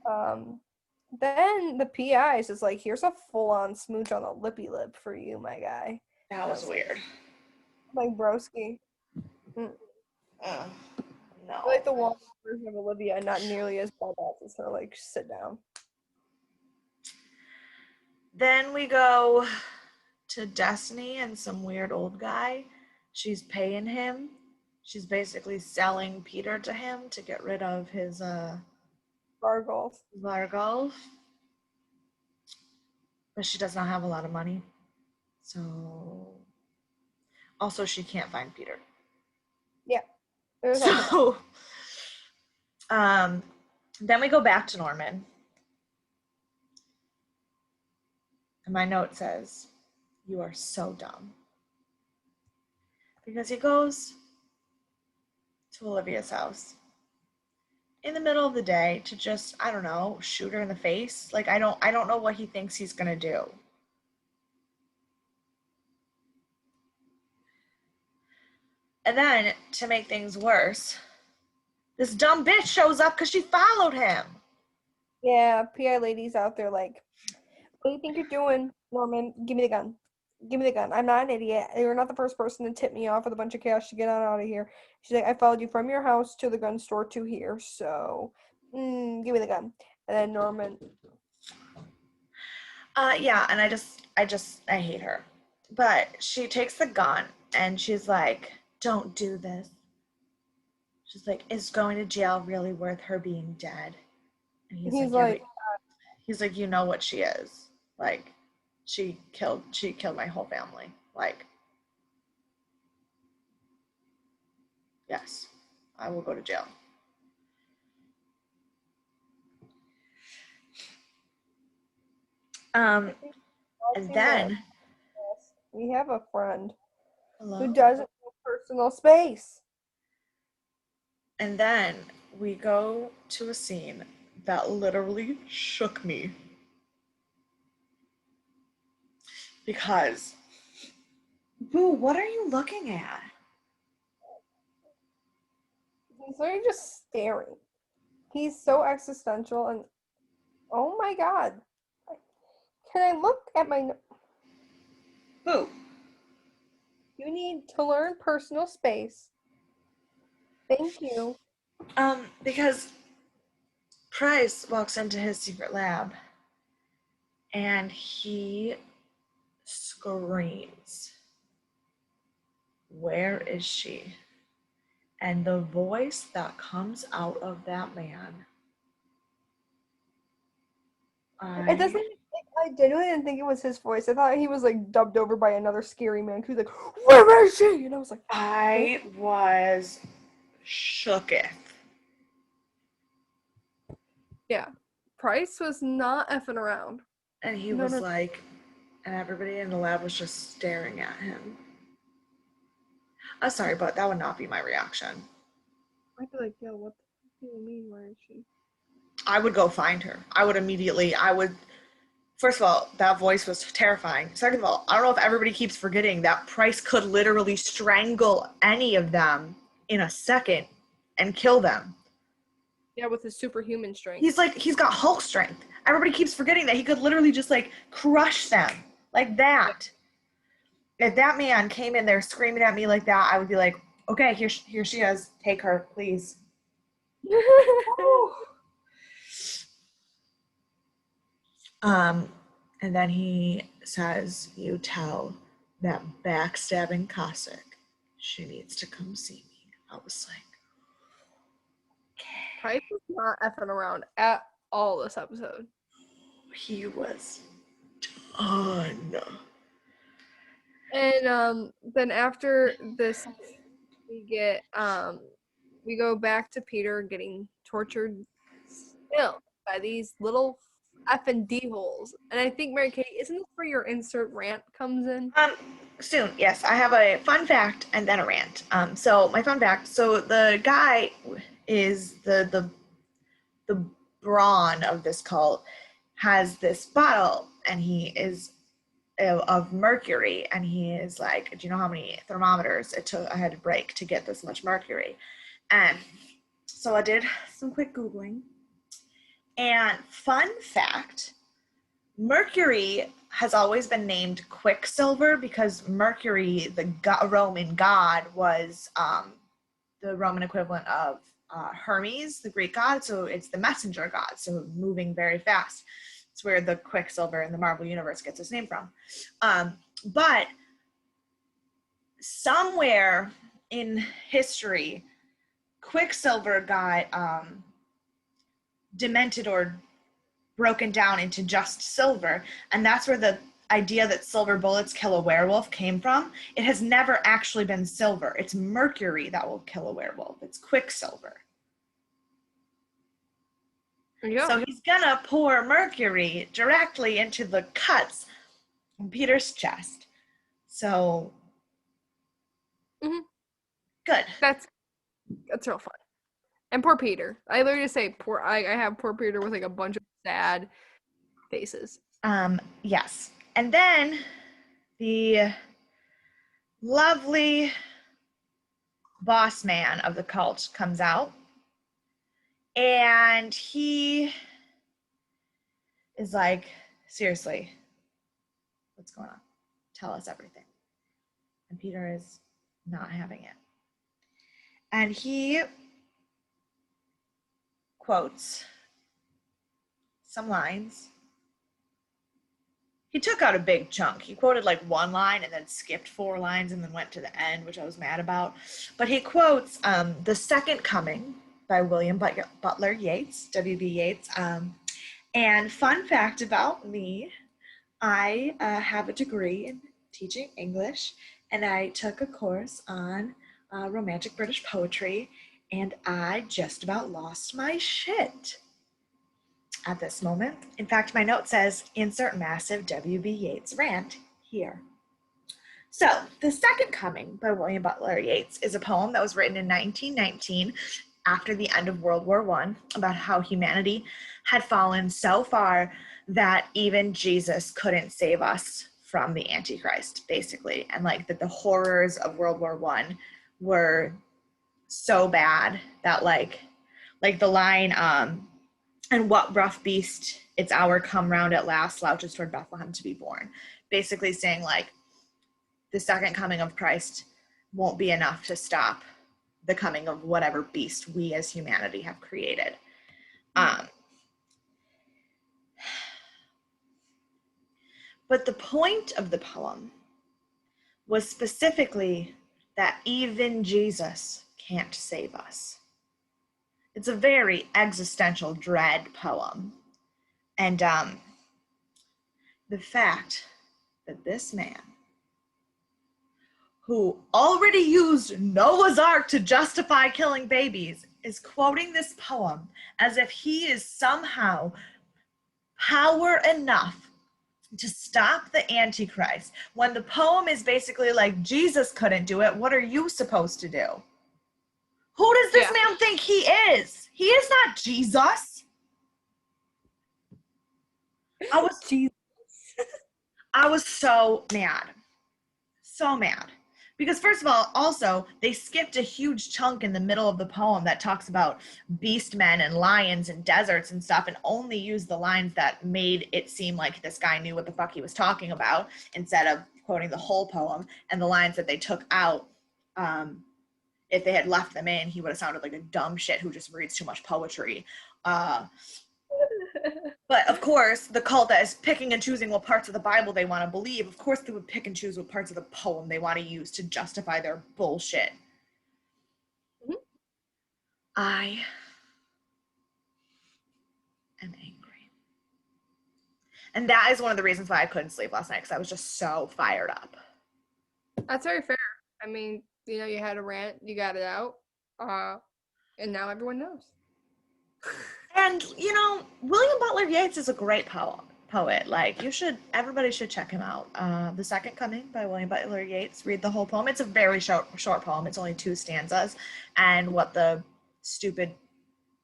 um Then the PIs is like, here's a full-on smooch on the lippy lip for you, my guy. That was weird. Like broski. Uh, I like no. the one version of Olivia, and not nearly as badass as her. Like, sit down. Then we go to Destiny and some weird old guy. She's paying him. She's basically selling Peter to him to get rid of his Gargles. Vargolf. But she does not have a lot of money. So also she can't find Peter. Yeah. There's also So then we go back to Norman. And my note says, "You are so dumb." Because he goes to Olivia's house in the middle of the day to just, I don't know, shoot her in the face. Like I don't know what he thinks he's gonna do. And then to make things worse, this dumb bitch shows up because she followed him. Yeah, PI ladies out there like, what do you think you're doing, Norman? Give me the gun. Give me the gun. I'm not an idiot. You're not the first person to tip me off with a bunch of cash to get on out of here. She's like, I followed you from your house to the gun store to here, so give me the gun. And then Norman. Yeah, and I hate her. But she takes the gun and she's like, "Don't do this." She's like, "Is going to jail really worth her being dead?" And He's like, he's like, "You know what she is. Like, she killed my whole family. Like, yes, I will go to jail." I think And watching this, then, we have a friend who hello? doesn't know personal space. And then we go to a scene that literally shook me. Because, Boo, what are you looking at? He's literally just staring. He's so existential and oh my god. Can I look at my Boo. You need to learn personal space. Thank you. Because Price walks into his secret lab and he screams, "Where is she?" And the voice that comes out of that man, It doesn't. I I genuinely didn't think it was his voice. I thought he was like dubbed over by another scary man. He was like, "Where is she?" And I was like, "Oh." I was shooketh. Yeah. Price was not effing around. And he No, was no. like, and everybody in the lab was just staring at him. I'm sorry, but that would not be my reaction. I'd be like, "Yo, what the fuck do you mean? Where is she?" I would go find her. First of all, that voice was terrifying. Second of all, I don't know if everybody keeps forgetting that Price could literally strangle any of them in a second and kill them. Yeah, with his superhuman strength. He's got Hulk strength. Everybody keeps forgetting that he could literally just like crush them like that. If that man came in there screaming at me like that, I would be like, "Okay, here she is. Take her, please." Um, and then he says, "You tell that backstabbing Cossack she needs to come see me." I was like, Price was not effing around at all this episode. he was done. And then after this we go back to Peter getting tortured still by these little effing d-holes. And I think, Mary Kate, isn't this where your insert rant comes in? Soon, yes. I have a fun fact and then a rant. So my fun fact. So the guy is the brawn of this cult, has this bottle, and he is of mercury, and he is like, "Do you know how many thermometers it took I had to break to get this much mercury?" And so I did some quick googling, And fun fact, Mercury has always been named Quicksilver because Mercury, the Roman god, was the Roman equivalent of Hermes, the Greek god. So it's the messenger god, so moving very fast. It's where the Quicksilver in the Marvel Universe gets its name from. But somewhere in history, Quicksilver got demented or broken down into just silver, and that's where the idea that silver bullets kill a werewolf came from. It has never actually been silver. It's mercury that will kill a werewolf. It's Quicksilver. Yeah. So he's gonna pour mercury directly into the cuts on Peter's chest. So good. That's real fun. And poor Peter. I literally say poor. I have poor Peter with like a bunch of sad faces. Yes. And then the lovely boss man of the cult comes out, and he is like, seriously, what's going on? Tell us everything. And Peter is not having it. And he quotes some lines. He took out a big chunk. He quoted like one line and then skipped 4 lines and then went to the end, which I was mad about. But he quotes The Second Coming by William Butler Yeats, W.B. Yeats. And fun fact about me, I have a degree in teaching English, and I took a course on romantic British poetry, and I just about lost my shit at this moment. In fact, my note says, insert massive W.B. Yeats rant here. So, The Second Coming by William Butler Yeats is a poem that was written in 1919 after the end of World War I about how humanity had fallen so far that even Jesus couldn't save us from the Antichrist, basically. And like that the horrors of World War I were so bad that like the line, and what rough beast its hour come round at last slouches toward Bethlehem to be born. Basically saying like the second coming of Christ won't be enough to stop the coming of whatever beast we as humanity have created. But the point of the poem was specifically that even Jesus can't save us. It's a very existential dread poem. And the fact that this man, who already used Noah's Ark to justify killing babies, is quoting this poem as if he is somehow power enough to stop the Antichrist, when the poem is basically like, Jesus couldn't do it, what are you supposed to do? Who does this man think he is? He is not Jesus. I was so mad. So mad. Because first of all, also, they skipped a huge chunk in the middle of the poem that talks about beast men and lions and deserts and stuff, and only used the lines that made it seem like this guy knew what the fuck he was talking about, instead of quoting the whole poem. And the lines that they took out, if they had left them in, he would have sounded like a dumb shit who just reads too much poetry. But of course, the cult that is picking and choosing what parts of the Bible they want to believe, of course they would pick and choose what parts of the poem they want to use to justify their bullshit. Mm-hmm. I am angry. And that is one of the reasons why I couldn't sleep last night, because I was just so fired up. That's very fair. I mean, you know, you had a rant, you got it out, and now everyone knows. And, you know, William Butler Yeats is a great poet. Like, everybody should check him out. The Second Coming by William Butler Yeats. Read the whole poem. It's a very short poem. It's only 2 stanzas. And what the stupid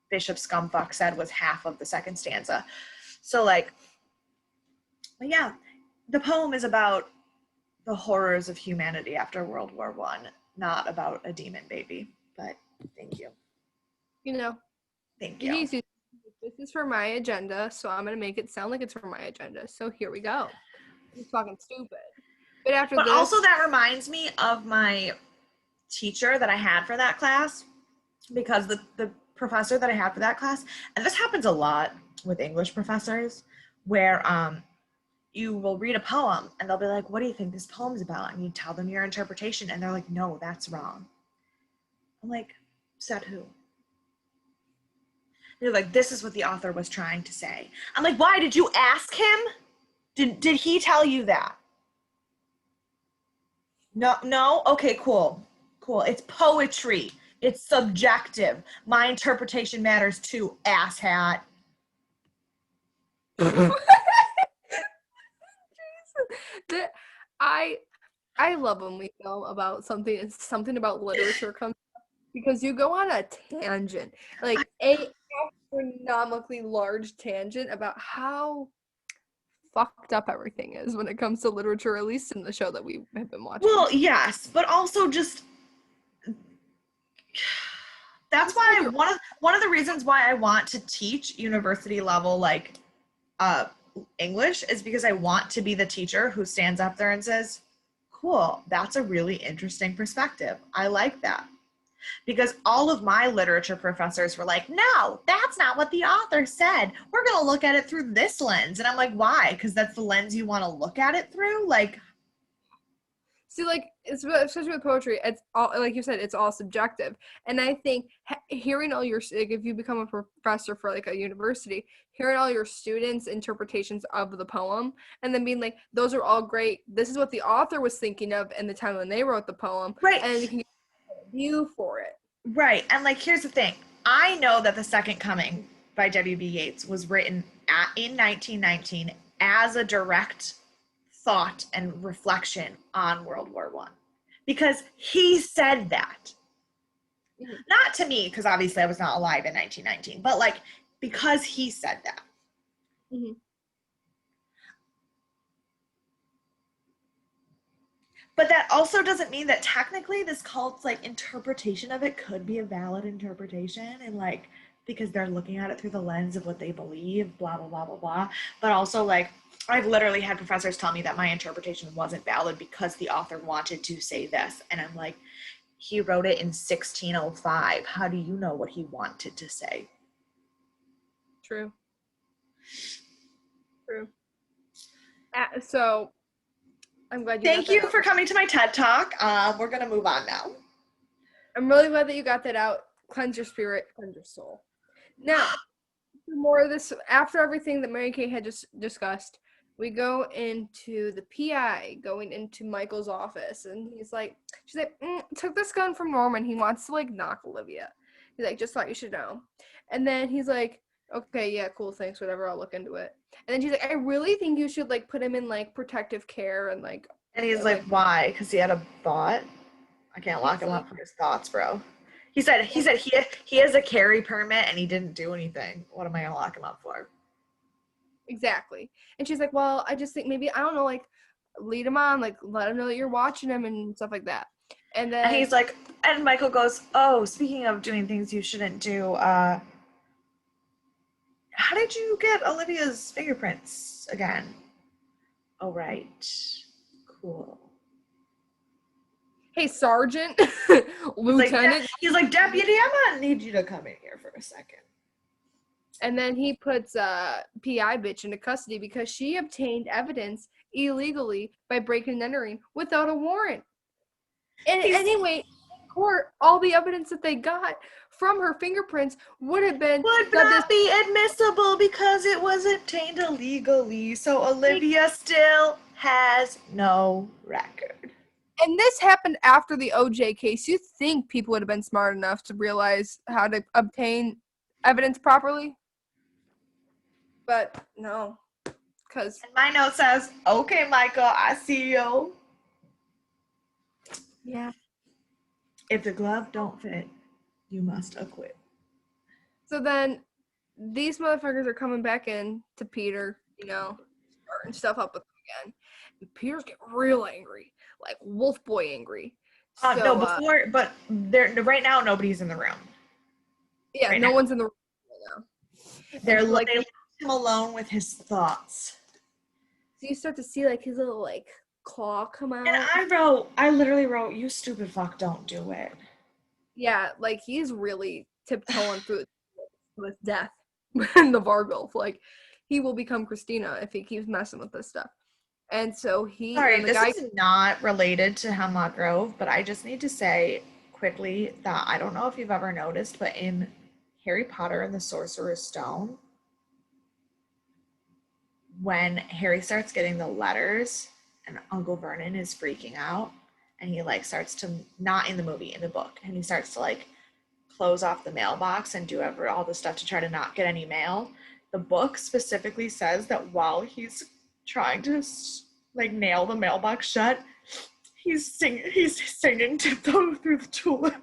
Bishop Scumfuck said was half of the second stanza. So, like, but yeah, the poem is about the horrors of humanity after World War I, not about a demon baby. But thank you. You know, thank you. this is for my agenda, so I'm gonna make it sound like it's for my agenda. So here we go. I'm fucking stupid. But after But this, also that reminds me of my teacher that I had for that class, because the professor that I had for that class, and this happens a lot with English professors, where you will read a poem and they'll be like, what do you think this poem's about? And you tell them your interpretation and they're like, no, that's wrong. I'm like, said who? They're like, this is what the author was trying to say. I'm like, why? Did you ask him? Did he tell you that? No? Okay, cool. Cool. It's poetry. It's subjective. My interpretation matters too, asshat. that I love when we know about something about literature comes because you go on a tangent, like a astronomically large tangent about how fucked up everything is when it comes to literature, at least in the show that we have been watching. Well, yes, but also just that's why one of the reasons why I want to teach university level like English is because I want to be the teacher who stands up there and says, cool, that's a really interesting perspective. I like that. Because all of my literature professors were like, no, that's not what the author said. We're going to look at it through this lens. And I'm like, why? Because that's the lens you want to look at it through? Like, see, like, especially with poetry, it's all, like you said, it's all subjective. And I think hearing all your, like, if you become a professor for like a university, hearing all your students' interpretations of the poem and then being like, those are all great. This is what the author was thinking of in the time when they wrote the poem. right. And you can get a view for it. Right. And like, here's the thing. I know that The Second Coming by W.B. Yeats was written in 1919 as a direct thought and reflection on World War I, because he said that. Mm-hmm. Not to me, because obviously I was not alive in 1919, but like, because he said that. Mm-hmm. But that also doesn't mean that technically this cult's like interpretation of it could be a valid interpretation, and like, because they're looking at it through the lens of what they believe, blah, blah, blah, blah, blah. But also, like, I've literally had professors tell me that my interpretation wasn't valid because the author wanted to say this. And I'm like, he wrote it in 1605. How do you know what he wanted to say? True. So I'm glad you Thank you for coming to my TED Talk. We're going to move on now. I'm really glad that you got that out. Cleanse your spirit, cleanse your soul. Now, more of this, after everything that Mary Kate had just discussed, we go into the PI going into Michael's office, and she's like, took this gun from Norman. He wants to like knock Olivia. He's like, just thought you should know. And then he's like, okay, yeah, cool, thanks, whatever, I'll look into it. And then she's like, I really think you should like put him in like protective care and like. And he's like, why? Because he had a thought. I can't lock him up for his thoughts, bro. He said he has a carry permit and he didn't do anything. What am I gonna lock him up for? Exactly. And she's like, well, I just think maybe, I don't know, like lead him on, like let him know that you're watching him and stuff like that. And then he's like, and Michael goes, oh, speaking of doing things you shouldn't do, how did you get Olivia's fingerprints again? Oh, right. Cool. Hey, Sergeant, Lieutenant. He's like, Deputy, I'm gonna need you to come in here for a second. And then he puts PI bitch into custody because she obtained evidence illegally by breaking and entering without a warrant. And anyway, in court, all the evidence that they got from her fingerprints would not be admissible because it was obtained illegally. So Olivia still has no record. And this happened after the OJ case. You think people would have been smart enough to realize how to obtain evidence properly? But no, because my note says, okay, Michael, I see you. Yeah. If the glove don't fit, you must acquit. So then these motherfuckers are coming back in to Peter, starting stuff up with him again. And Peter's getting real angry, like wolf boy angry. But right now nobody's in the room. Yeah, right no one's in the room right now. And so, like, they left him alone with his thoughts. so you start to see like his little like claw come And out. I literally wrote, "You stupid fuck, don't do it." Yeah, like he's really tiptoeing through with death in the Vargulf. Like he will become Christina if he keeps messing with this stuff. And so Sorry, the this guy. is not related to Hemlock Grove, but I just need to say quickly that I don't know if you've ever noticed, but in Harry Potter and the Sorcerer's Stone, when Harry starts getting the letters and Uncle Vernon is freaking out and he like starts to, not in the movie, in the book, and he starts to like close off the mailbox and do all the stuff to try to not get any mail. The book specifically says that while he's trying to like nail the mailbox shut, he's singing Tiptoe Through the Tulips.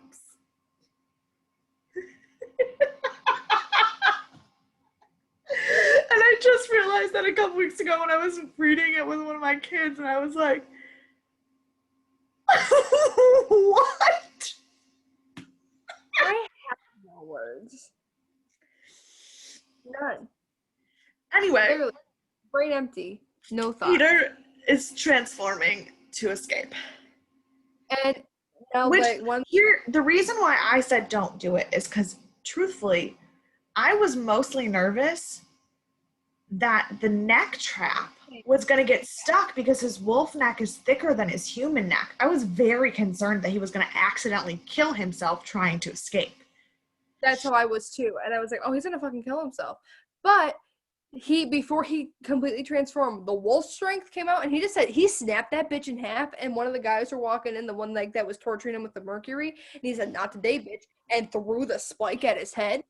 And I just realized that a couple weeks ago when I was reading it with one of my kids, and I was like, what? I have no words. None. Anyway, Literally, brain empty. No thought. Peter is transforming to escape. And now The reason why I said don't do it is because truthfully, I was mostly nervous that the neck trap was going to get stuck because his wolf neck is thicker than his human neck. I was very concerned that he was going to accidentally kill himself trying to escape. That's how I was too. And I was like, oh, he's gonna fucking kill himself. But before he completely transformed, the wolf strength came out and he just said he snapped that bitch in half. And one of the guys were walking in, the one like that was torturing him with the mercury, and he said, not today, bitch, and threw the spike at his head.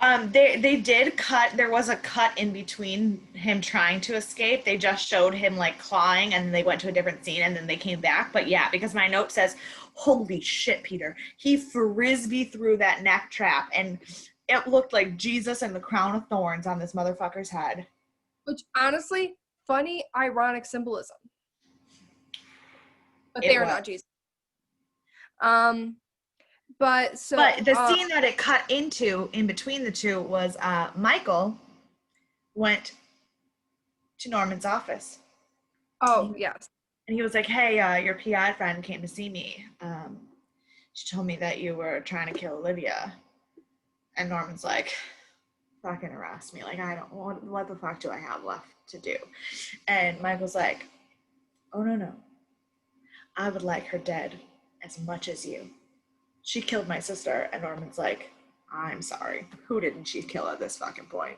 They did cut. There was a cut in between him trying to escape. They just showed him like clawing, and they went to a different scene, and then they came back. But yeah, because my note says, "Holy shit, Peter! He frisbee through that neck trap, and it looked like Jesus and the crown of thorns on this motherfucker's head." Which honestly, funny, ironic symbolism. But It they are was. not Jesus. But the scene that it cut into in between the two was Michael went to Norman's office. Oh, yes. And he was like, "Hey, your PI friend came to see me. She told me that you were trying to kill Olivia." And Norman's like, "Fucking arrest me. Like, I don't, what the fuck do I have left to do?" And Michael's like, "Oh, no. I would like her dead as much as you. She killed my sister." And Norman's like, "I'm sorry. Who didn't she kill at this fucking point?"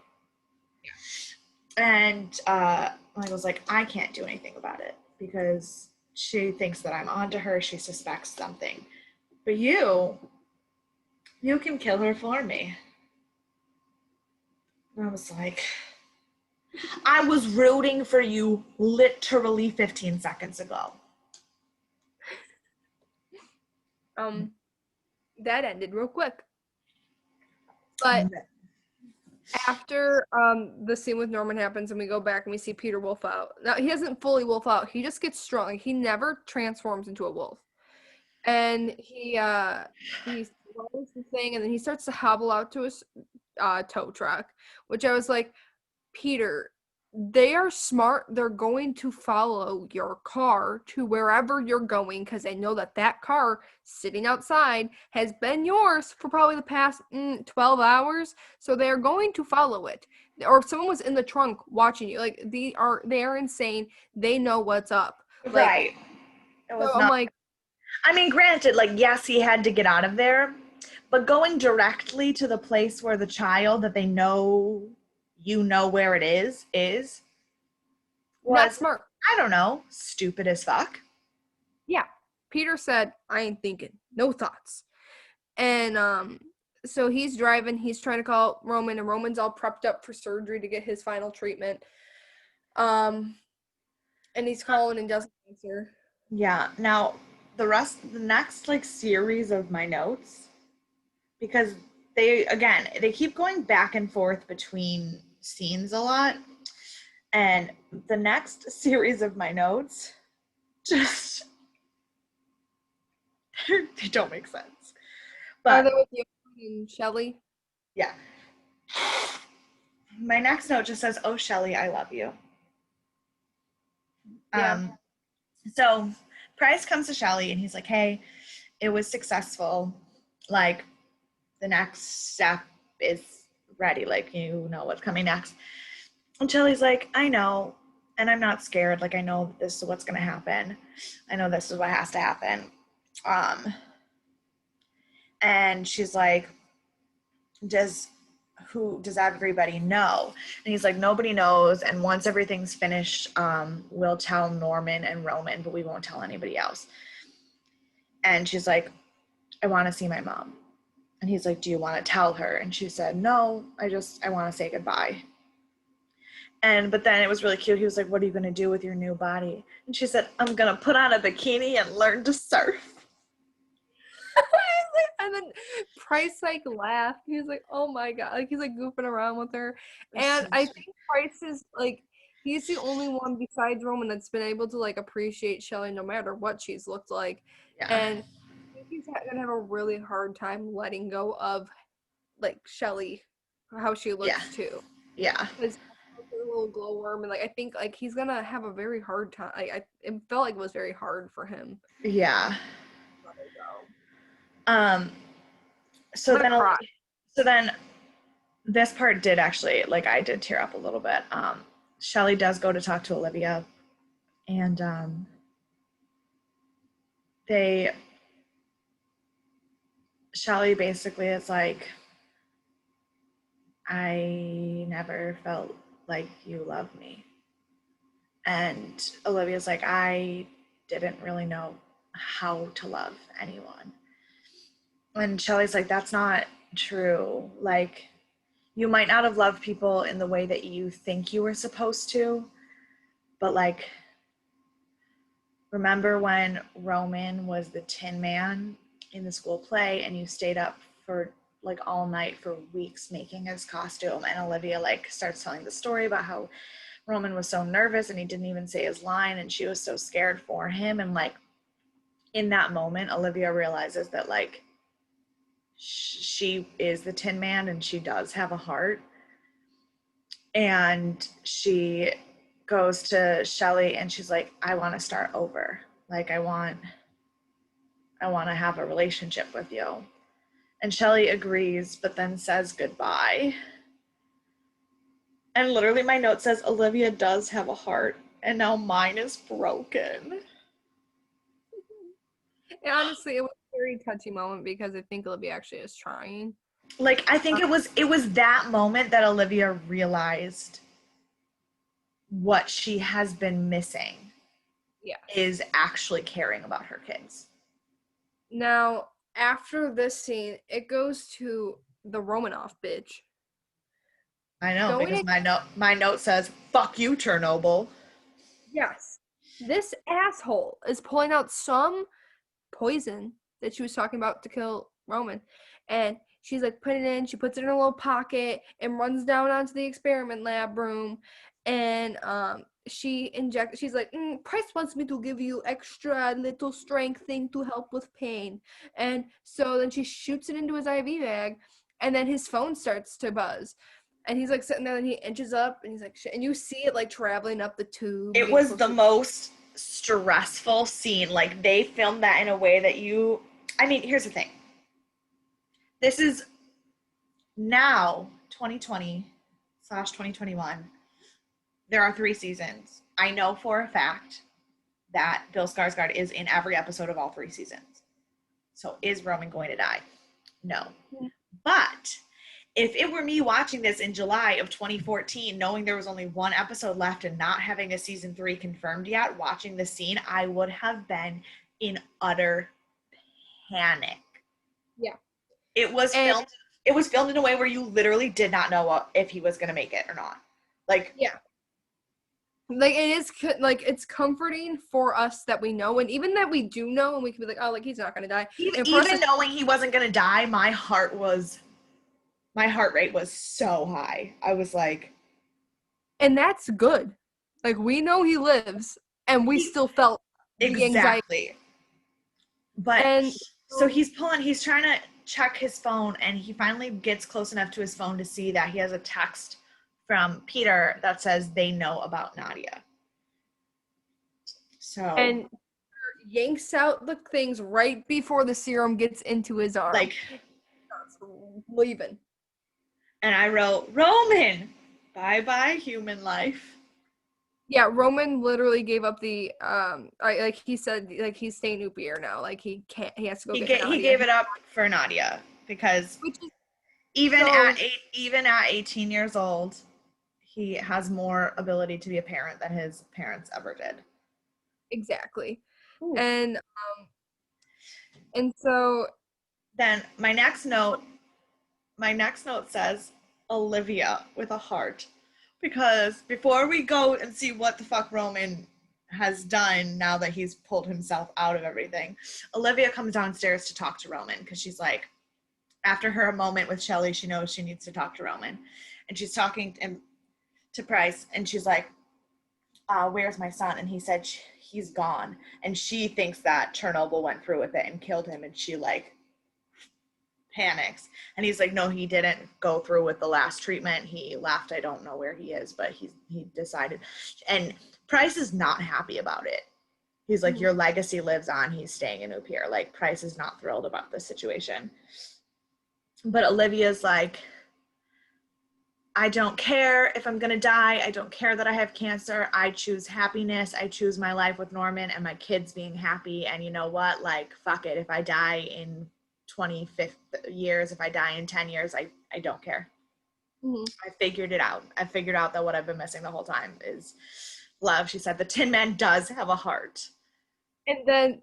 And Michael's like, "I can't do anything about it because she thinks that I'm onto her. She suspects something. But you can kill her for me." And I was like, I was rooting for you literally 15 seconds ago. That ended real quick. But after the scene with Norman happens and we go back and we see Peter wolf out. Now he doesn't fully wolf out. He just gets strong. He never transforms into a wolf. And he swallows the thing and then he starts to hobble out to his tow truck, which I was like, Peter, they are smart. They're going to follow your car to wherever you're going because they know that car sitting outside has been yours for probably the past 12 hours. So they're going to follow it. Or if someone was in the trunk watching you, like they are insane. They know what's up. Like, right. It was so not. I'm like, I mean, granted, like, yes, he had to get out of there, but going directly to the place where the child that they know, you know where it is was not smart. I don't know, stupid as fuck. Yeah. Peter said, I ain't thinking. No thoughts. And so he's driving, he's trying to call Roman, and Roman's all prepped up for surgery to get his final treatment. And he's calling and doesn't answer. Yeah. Now, the next like series of my notes, because they keep going back and forth between scenes a lot. And the next series of my notes just they don't make sense. Are But they with you and Shelly? yeah. my next note just says, "Oh, Shelly, I love you." Yeah. So Price comes to Shelly and he's like, "Hey, it was successful. Like, the next step is ready. Like, you know what's coming next." And Shelly's like, "I know, and I'm not scared. Like, I know this is what's gonna happen. I know this is what has to happen." Um, and she's like, does everybody know? And he's like, "Nobody knows, and once everything's finished, we'll tell Norman and Roman, but we won't tell anybody else." And she's like, "I want to see my mom." And he's like, "Do you want to tell her?" And she said, "No, I want to say goodbye." But then it was really cute. He was like, "What are you going to do with your new body?" And she said, "I'm going to put on a bikini and learn to surf." And then Price like laughed. He was like, "Oh my god!" Like he's like goofing around with her, and I think Price is like he's the only one besides Roman that's been able to like appreciate Shelly no matter what she's looked like, Yeah. and I think he's gonna have a really hard time letting go of like Shelly, how she Yeah. looks too, Yeah. because a little glowworm, and like I think like he's gonna have a very hard time. It felt like it was very hard for him. Yeah. Let her go. Um, so I'm gonna then, cry. so then this part did actually, like, I did tear up a little bit. Shelly does go to talk to Olivia, and they, Shelly basically is like, "I never felt like you loved me." And Olivia's like, "I didn't really know how to love anyone." And Shelly's like, "That's not true. Like, you might not have loved people in the way that you think you were supposed to, but like, remember when Roman was the Tin Man in the school play and you stayed up for like all night for weeks making his costume?" And Olivia like starts telling the story about how Roman was so nervous and he didn't even say his line and she was so scared for him. And like, in that moment, Olivia realizes that like she is the Tin Man and she does have a heart. And she goes to Shelly and she's like, "I want to start over. Like, I want to have a relationship with you." And Shelly agrees, but then says goodbye. And literally my note says, "Olivia does have a heart and now mine is broken." And honestly, it was a very touchy moment because I think Olivia actually is trying. Like, I think it was that moment that Olivia realized what she has been missing Yes. is actually caring about her kids. Now, after this scene, it goes to the Romanoff bitch. I know, Going because in, my note says, "Fuck you, Chernobyl." yes. This asshole is pulling out some poison that she was talking about to kill Roman. And she's like putting it in, she puts it in a little pocket and runs down onto the experiment lab room. And she's like, Price wants me to give you extra little strength thing to help with pain. And so then she shoots it into his IV bag, and then his phone starts to buzz. And he's like sitting there and he inches up and he's like, shit. And you see it like traveling up the tube. It was the most stressful scene. Like, they filmed that in a way that I mean, here's the thing. This is now 2020/2021. There are 3 seasons. I know for a fact that Bill Skarsgård is in every episode of all 3 seasons. So is Roman going to die? No. But if it were me watching this in July of 2014, knowing there was only one episode left and not having a season 3 confirmed yet, watching the scene, I would have been in utter panic. Yeah. It was filmed in a way where you literally did not know if he was going to make it or not. Like, yeah. Like it is like it's comforting for us that we know, and even that we do know, and we can be like, oh, like he's not gonna die. And for even knowing he wasn't going to die, my heart rate was so high. I was like, and that's good. Like we know he lives, and we still felt the anxiety. exactly. But And so he's trying to check his phone, and he finally gets close enough to his phone to see that he has a text from Peter that says they know about Nadia. So And yanks out the things right before the serum gets into his arm. like, leaving. and I wrote, Roman, bye-bye human life. Yeah, Roman literally gave up the like he said, like he's staying Upier now. Like he has to go get Nadia. He gave it up for Nadia because Which is even so, at 18 years old, he has more ability to be a parent than his parents ever did. exactly. Ooh. And so then my next note says Olivia with a heart, because before we go and see what the fuck Roman has done now that he's pulled himself out of everything, Olivia comes downstairs to talk to Roman because she's like, after her moment with Shelley, she knows she needs to talk to Roman, and she's talking to Price, and she's like, where's my son? And he said he's gone, and she thinks that Chernobyl went through with it and killed him, and she like panics, and he's like, no, he didn't go through with the last treatment, he left, I don't know where he is, but he decided. And Price is not happy about it. He's like, your legacy lives on, he's staying in Upier. Like, Price is not thrilled about this situation. But Olivia's like, I don't care if I'm gonna die, I don't care that I have cancer, I choose happiness, I choose my life with Norman and my kids being happy, and you know what, like, fuck it, if I die in 25 years, if I die in 10 years, I don't care. I figured it out. I figured out that what I've been missing the whole time is love. She said the Tin Man does have a heart. And then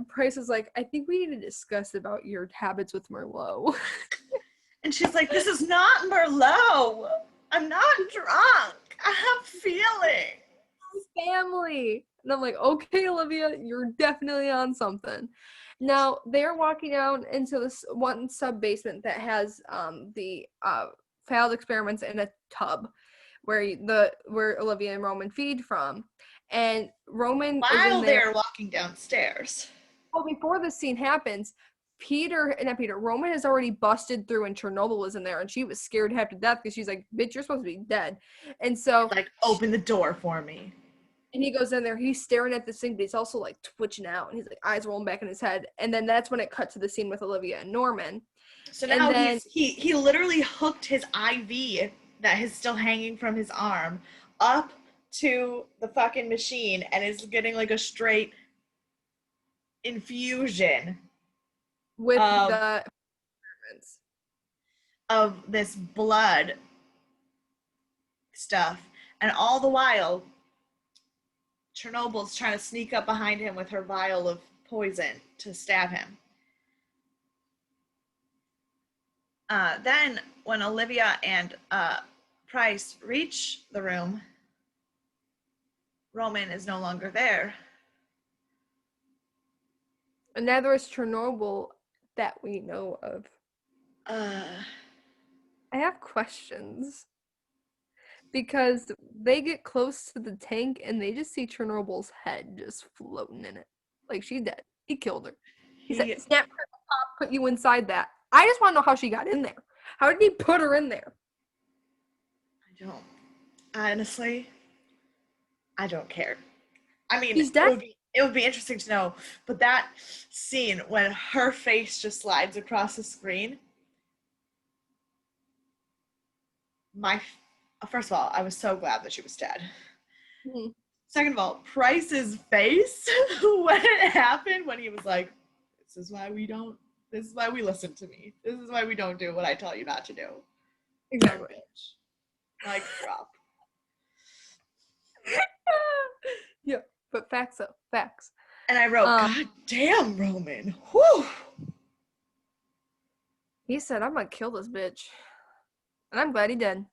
Price is like, I think we need to discuss about your habits with Merlot. And she's like, this is not Merlot. I'm not drunk. I have feelings. Family. And I'm like, okay, Olivia, you're definitely on something. Now they're walking down into this one sub basement that has the failed experiments in a tub where Olivia and Roman feed from. And Roman is in there. They're walking downstairs. Well, before this scene happens, Roman has already busted through, and Chernobyl was in there, and she was scared half to death because she's like, bitch, you're supposed to be dead. And so, like, open the door for me. And he goes in there, he's staring at this thing, but he's also like twitching out, and he's like eyes rolling back in his head. And then that's when it cut to the scene with Olivia and Norman. So now he literally hooked his IV that is still hanging from his arm up to the fucking machine and is getting like a straight infusion with the experiments of this blood stuff. And all the while, Chernobyl's trying to sneak up behind him with her vial of poison to stab him. Then when Olivia and Price reach the room, Roman is no longer there. And neither is Chernobyl that we know of. I have questions. Because they get close to the tank and they just see Chernobyl's head just floating in it. Like, she's dead. He killed her. He said, snap, pop, put you inside that. I just want to know how she got in there. How did he put her in there? I don't. Honestly, I don't care. I mean, he's dead. It would be interesting to know, but that scene when her face just slides across the screen, first of all, I was so glad that she was dead. Mm-hmm. Second of all, Price's face when it happened, when he was like, this is why we listen to me. This is why we don't do what I tell you not to do. Exactly. Like, drop. Yeah, but facts though, facts. And I wrote, God damn, Roman. Whew. He said, I'm gonna kill this bitch. And I'm glad he did.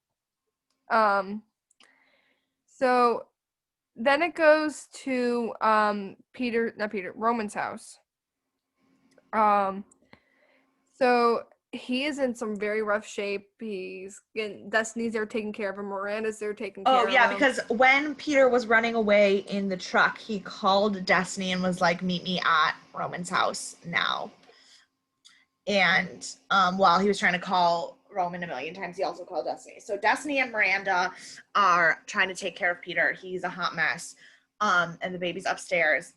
So then it goes to Roman's house. So he is in some very rough shape. Destiny's there taking care of him. Miranda's there taking care of him. Oh, yeah, because when Peter was running away in the truck, he called Destiny and was like, meet me at Roman's house now. And while he was trying to call Roman a million times. He also called Destiny. So Destiny and Miranda are trying to take care of Peter. He's a hot mess. And the baby's upstairs.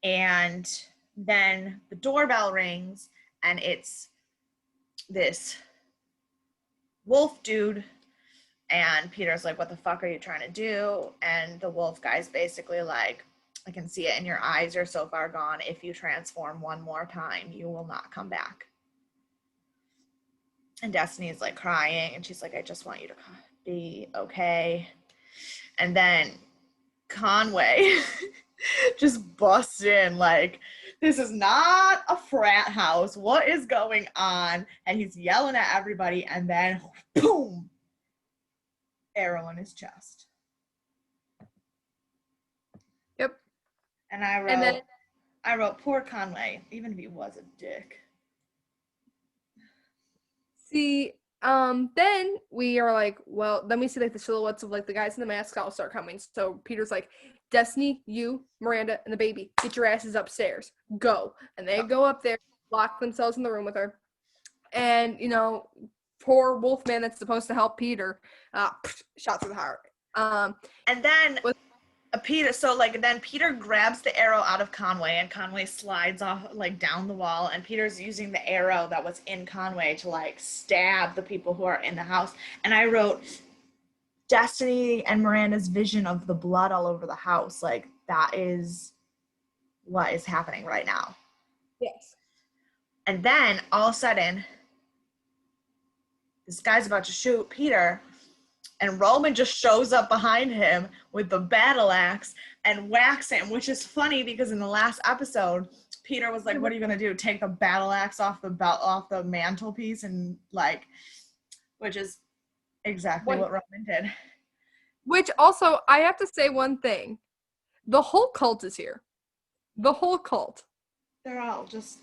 And then the doorbell rings, and it's this wolf dude. And Peter's like, what the fuck are you trying to do? And the wolf guy's basically like, I can see it in your eyes. You're so far gone. If you transform one more time, you will not come back. And Destiny's like crying, and she's like, I just want you to be okay. And then Conway just busts in like, this is not a frat house. What is going on? And he's yelling at everybody, and then boom, arrow in his chest. Yep. And I wrote, poor Conway, even if he was a dick. See, then we are like, well, then we see like the silhouettes of like the guys in the masks all start coming. So Peter's like, Destiny, you, Miranda, and the baby, get your asses upstairs. Go. And they go up there, lock themselves in the room with her. And, you know, poor Wolfman that's supposed to help Peter, shot through the heart. And then Peter, so like then Peter grabs the arrow out of Conway, and Conway slides off like down the wall, and Peter's using the arrow that was in Conway to like stab the people who are in the house. And I wrote, Destiny and Miranda's vision of the blood all over the house, like that is what is happening right now. Yes. And then all of a sudden, this guy's about to shoot Peter, and Roman just shows up behind him with the battle axe and whacks him, which is funny because in the last episode, Peter was like, what are you going to do? Take the battle axe off the mantelpiece? And like, which is exactly what Roman did. Which also, I have to say one thing. The whole cult is here. The whole cult. They're all just,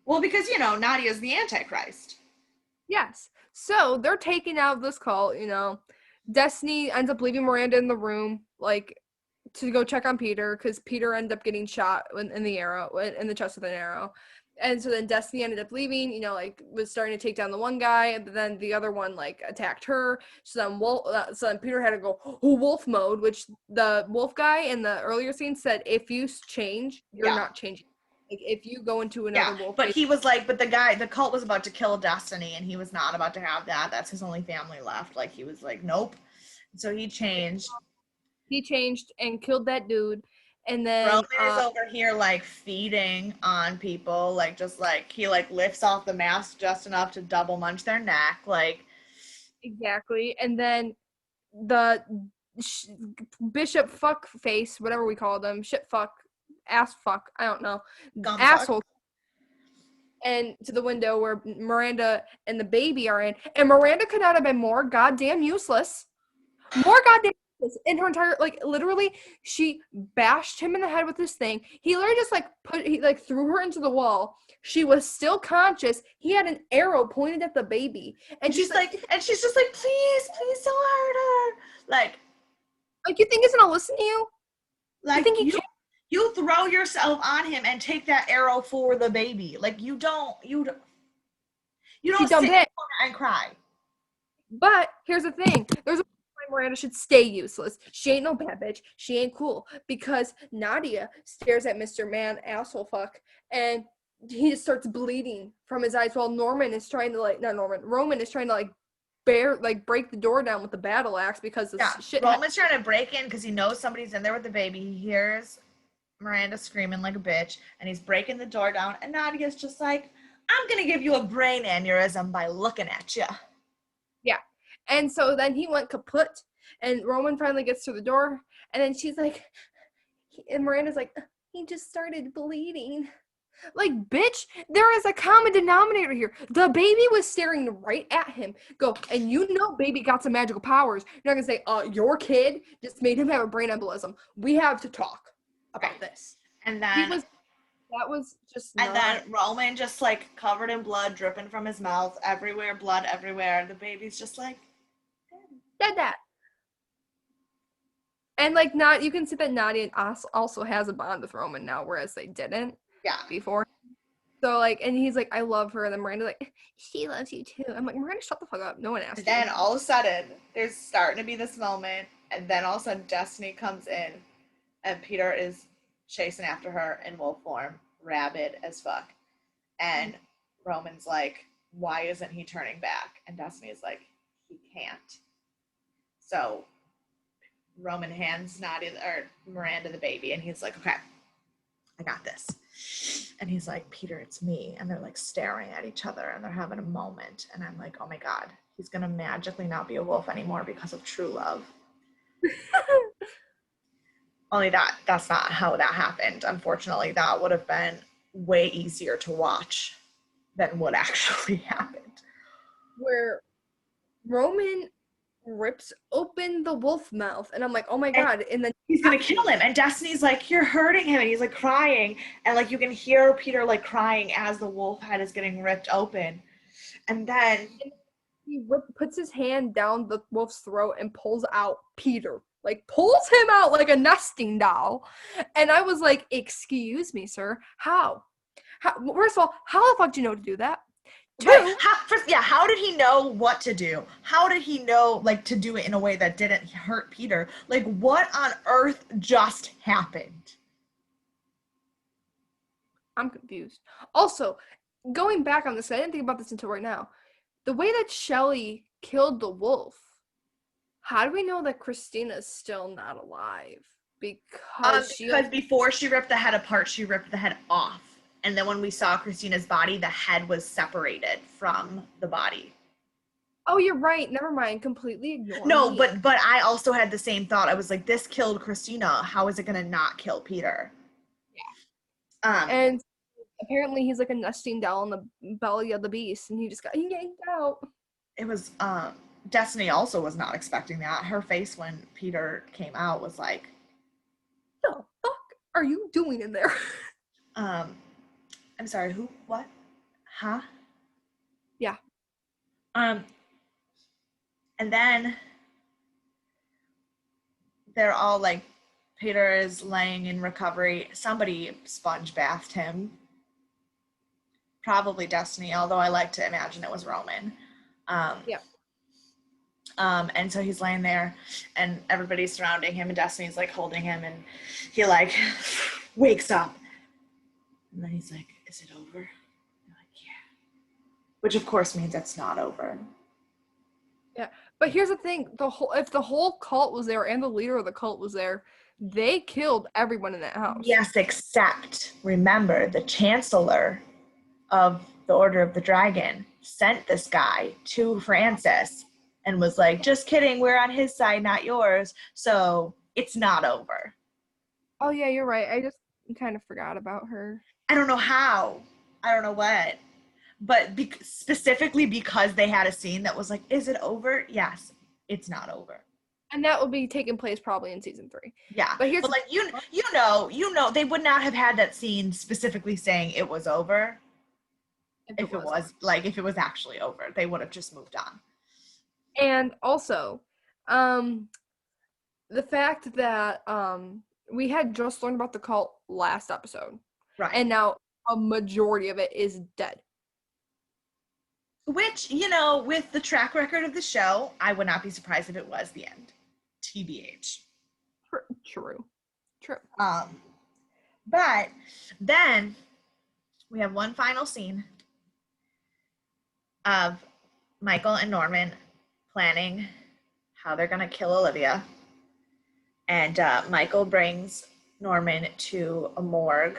well, because, you know, Nadia's the Antichrist. Yes. So they're taking out this cult, you know. Destiny ends up leaving Miranda in the room, like, to go check on Peter, because Peter ended up getting shot in the chest with an arrow. And so then Destiny ended up leaving, you know, like, was starting to take down the one guy, but then the other one, like, attacked her. So then Peter had to go wolf mode, which the wolf guy in the earlier scene said, if you change, you're not changing. Like, if you go into another wolf. But he was like, but the cult was about to kill Destiny, and he was not about to have that. That's his only family left. Like, he was like, nope. So he changed. He changed and killed that dude. And then Roman is over here like feeding on people, like just like he like lifts off the mask just enough to double munch their neck, like exactly. And then the bishop fuck face, whatever we call them, shit fuck, ass fuck, I don't know, gum asshole, fuck. And to the window where Miranda and the baby are in, and Miranda could not have been more goddamn useless. More goddamn in her entire, like, literally she bashed him in the head with this thing. He literally just like threw her into the wall. She was still conscious. He had an arrow pointed at the baby, and she's just like please don't hurt her. Like you think he's gonna listen to you? Like, you throw yourself on him and take that arrow for the baby. Like, you don't sit in the corner and cry. But here's the thing. There's a Miranda should stay useless. She ain't no bad bitch. She ain't cool. Because Nadia stares at Mr. Man, asshole fuck, and he just starts bleeding from his eyes while Roman is trying to break the door down with the battle axe because of shit. Roman's trying to break in because he knows somebody's in there with the baby. He hears Miranda screaming like a bitch, and he's breaking the door down, and Nadia's just like, I'm gonna give you a brain aneurysm by looking at you. Yeah. And so then he went kaput, and Roman finally gets to the door, and then she's like, and Miranda's like, he just started bleeding. Like, bitch, there is a common denominator here. The baby was staring right at him. And you know baby got some magical powers. You're not gonna say, your kid just made him have a brain embolism. We have to talk about this. And then that was just and then Roman just like covered in blood dripping from his mouth everywhere, blood everywhere. The baby's just like dead. And like you can see that Nadia also has a bond with Roman now, whereas they didn't before. So, like, and he's like, I love her. And then Miranda's like, she loves you too. I'm like, Miranda, shut the fuck up. No one asked And you. then all of a sudden, there's starting to be this moment, and then all of a sudden, Destiny comes in, and Peter is chasing after her in wolf form, rabid as fuck. And Roman's like, why isn't he turning back? And Destiny's like, he can't. So Roman hands Miranda the baby, and he's like, okay, I got this. And he's like, Peter, it's me. And they're like staring at each other, and they're having a moment. And I'm like, oh my God, he's going to magically not be a wolf anymore because of true love. Only that's not how that happened. Unfortunately, that would have been way easier to watch than what actually happened. Where Roman rips open the wolf mouth, and I'm like, oh my God. And then he's gonna kill him, and Destiny's like, you're hurting him, and he's like crying, and like you can hear Peter like crying as the wolf head is getting ripped open. And then he puts his hand down the wolf's throat and pulls out Peter, like pulls him out like a nesting doll. And I was like, excuse me, sir, how first of all, how the fuck do you know to do that? Right. How did he know what to do? How did he know, like, to do it in a way that didn't hurt Peter? Like, what on earth just happened? I'm confused. Also, going back on this, I didn't think about this until right now. The way that Shelley killed the wolf, how do we know that Christina's still not alive? Because before she ripped the head apart, she ripped the head off. And then when we saw Christina's body, the head was separated from the body. Oh, you're right. Never mind. Completely ignored. No, but I also had the same thought. I was like, this killed Christina. How is it going to not kill Peter? Yeah. And apparently he's like a nesting doll in the belly of the beast, and he just got yanked out. It was, Destiny also was not expecting that. Her face when Peter came out was like, the fuck are you doing in there? I'm sorry, who? What? Huh? Yeah. And then they're all like, Peter is laying in recovery. Somebody sponge bathed him. Probably Destiny, although I like to imagine it was Roman. Yeah. And so he's laying there, and everybody's surrounding him, and Destiny's like holding him, and he like wakes up. And then he's like, is it over? I'm like, yeah. Which of course means it's not over. Yeah. But here's the thing, if the whole cult was there and the leader of the cult was there, they killed everyone in that house. Yes, except remember the chancellor of the Order of the Dragon sent this guy to Francis and was like, just kidding, we're on his side, not yours. So it's not over. Oh yeah, you're right. I just kind of forgot about her. I don't know how. I don't know what. But specifically because they had a scene that was like, is it over? Yes, it's not over. And that will be taking place probably in season 3. Yeah. But like, you know, they would not have had that scene specifically saying it was over. If it was actually over, they would have just moved on. And also, the fact that we had just learned about the cult last episode. Right. And now a majority of it is dead. Which, you know, with the track record of the show, I would not be surprised if it was the end. TBH. True. But then we have one final scene of Michael and Norman planning how they're going to kill Olivia. And Michael brings Norman to a morgue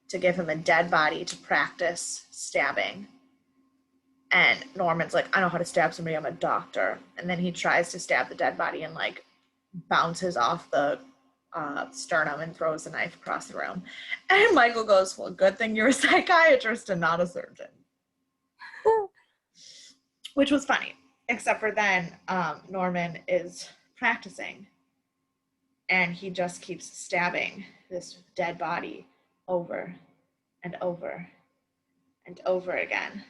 to give him a dead body to practice stabbing. And Norman's like, I know how to stab somebody, I'm a doctor. And then he tries to stab the dead body and like bounces off the sternum and throws the knife across the room. And Michael goes, well, good thing you're a psychiatrist and not a surgeon. Which was funny, except for then Norman is practicing and he just keeps stabbing this dead body over and over and over again.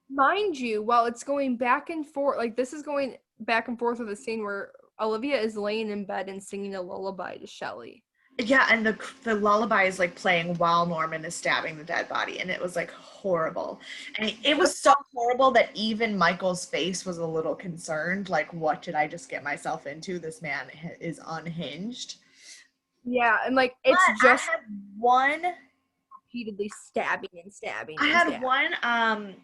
Mind you, while it's going back and forth, like this is going back and forth with a scene where Olivia is laying in bed and singing a lullaby to Shelley. Yeah, and the lullaby is like playing while Norman is stabbing the dead body, and it was like horrible. And it was so horrible that even Michael's face was a little concerned. Like, what did I just get myself into? This man is unhinged. Yeah, and like But it's I just had one. repeatedly stabbing and stabbing I and had stabbing. one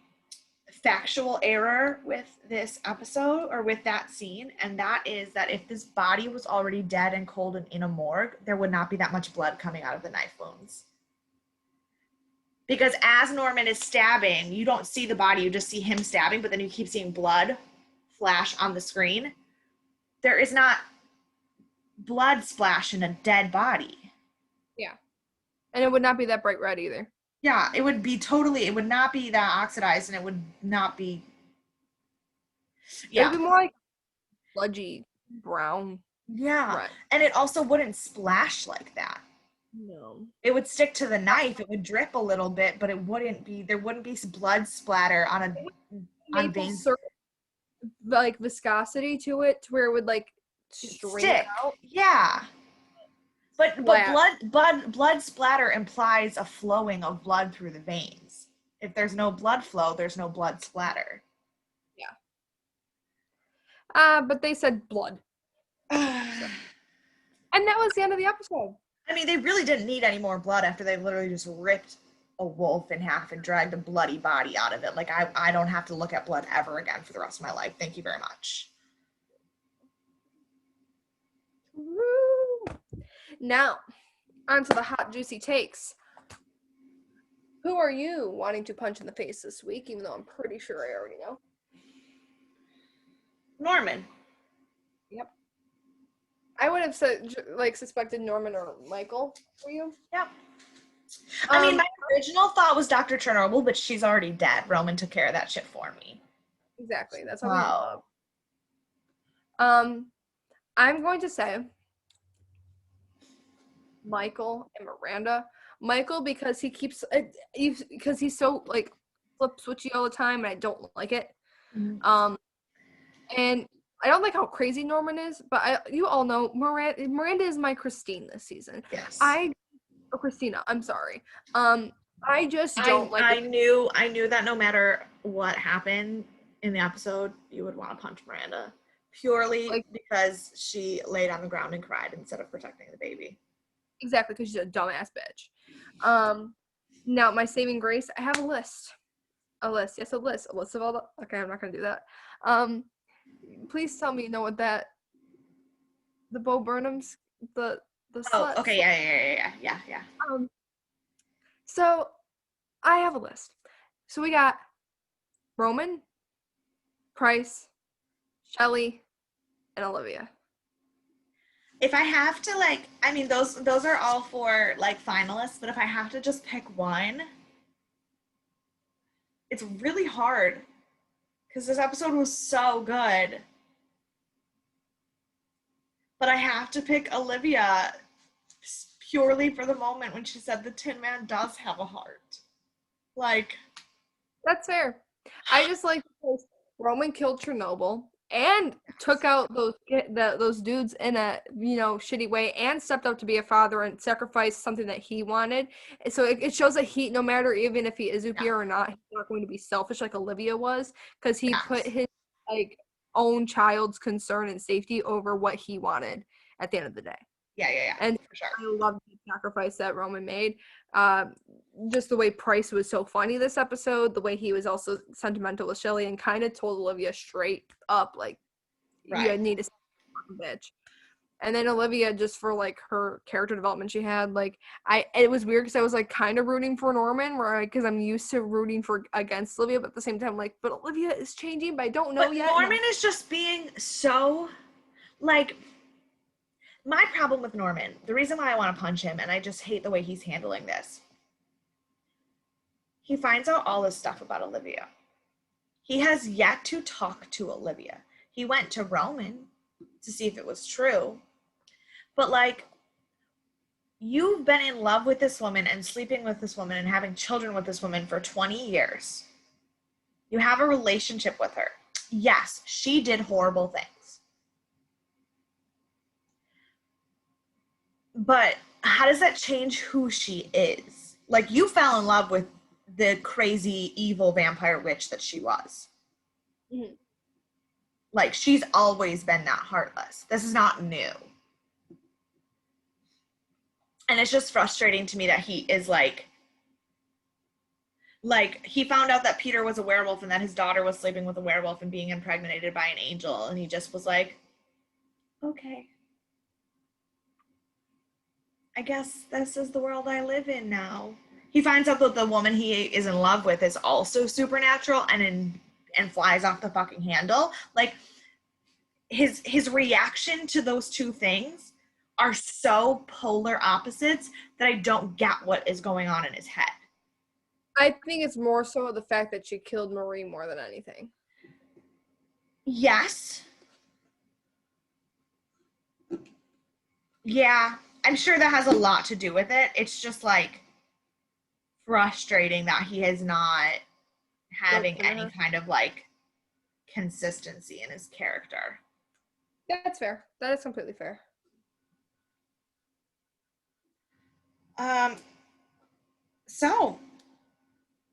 factual error with this episode or with that scene, and that is that if this body was already dead and cold and in a morgue, there would not be that much blood coming out of the knife wounds. Because as Norman is stabbing, you don't see the body, you just see him stabbing, but then you keep seeing blood flash on the screen. There is not blood splash in a dead body. Yeah. And it would not be that bright red either. Yeah, it would be totally, it would not be that oxidized, and it would not be, It would yeah. be more like sludgy brown Yeah. red. And it also wouldn't splash like that. No. It would stick to the knife, it would drip a little bit, but there wouldn't be blood splatter on Maple veins. syrup, like viscosity to it, to where it would like strain Stick. out. Yeah. But Splash. blood splatter implies a flowing of blood through the veins. If there's no blood flow, there's no blood splatter. But they said blood. And that was the end of the episode. I mean, they really didn't need any more blood after they literally just ripped a wolf in half and dragged a bloody body out of it. Like, I don't have to look at blood ever again for the rest of my life. Thank you very much. Woo. Now, onto the hot, juicy takes. Who are you wanting to punch in the face this week, even though I'm pretty sure I already know? Norman. Yep. I would have said, like, suspected Norman or Michael for you. Yep. I mean, my original thought was Dr. Chernobyl, but she's already dead. Roman took care of that shit for me. Exactly. That's what we love. I'm going to say Michael and Miranda. Michael, because he keeps because he's so like flip switchy all the time, and I don't like it. Mm-hmm. And I don't like how crazy Norman is, but you all know Miranda is my Christine this season. Yes. Christina, I'm sorry. I just don't like I knew that no matter what happened in the episode, you would want to punch Miranda. Purely because she laid on the ground and cried instead of protecting the baby. Exactly, because she's a dumbass bitch. Now, my saving grace, I have a list. A list of all the... Okay, I'm not going to do that. Please tell me you know what that... The Bo Burnham's... The Oh, okay, yeah. So, I have a list. So, we got Roman, Price, Shelley, and Olivia. If I have to, like, I mean, those are all for, like, finalists, but if I have to just pick one, it's really hard, because this episode was so good. But I have to pick Olivia purely for the moment when she said the Tin Man does have a heart. Like... That's fair. I just like because Roman killed Chernobyl and took out those dudes in a shitty way, and stepped up to be a father and sacrificed something that he wanted. And so it shows that he, no matter even if he is Upia or not, he's not going to be selfish like Olivia was, because he put his like own child's concern and safety over what he wanted at the end of the day. Yeah. And for sure. I love the sacrifice that Roman made. Just the way Price was so funny this episode, the way he was also sentimental with Shelley and kind of told Olivia straight up, like, you need to stay a bitch. And then Olivia, just for like her character development she had, like, it was weird because I was like kind of rooting for Norman, because I'm used to rooting against Olivia, but at the same time, like, but Olivia is changing, but I don't know yet. Norman is just being so, like... My problem with Norman, the reason why I want to punch him, and I just hate the way he's handling this, he finds out all this stuff about Olivia. He has yet to talk to Olivia. He went to Roman to see if it was true. But, like, you've been in love with this woman and sleeping with this woman and having children with this woman for 20 years. You have a relationship with her. Yes, she did horrible things. But how does that change who she is? Like, you fell in love with the crazy, evil vampire witch that she was. Mhm. Like, she's always been that heartless. This is not new. And it's just frustrating to me that he is like he found out that Peter was a werewolf and that his daughter was sleeping with a werewolf and being impregnated by an angel, and he just was like, okay, I guess this is the world I live in now. He finds out that the woman he is in love with is also supernatural and flies off the fucking handle. Like, his reaction to those two things are so polar opposites that I don't get what is going on in his head. I think it's more so the fact that she killed Marie more than anything. Yes. Yeah, I'm sure that has a lot to do with it. It's just like frustrating that he is not having Broken any her. kind of like consistency in his character. Yeah, that's fair. That is completely fair. Um, so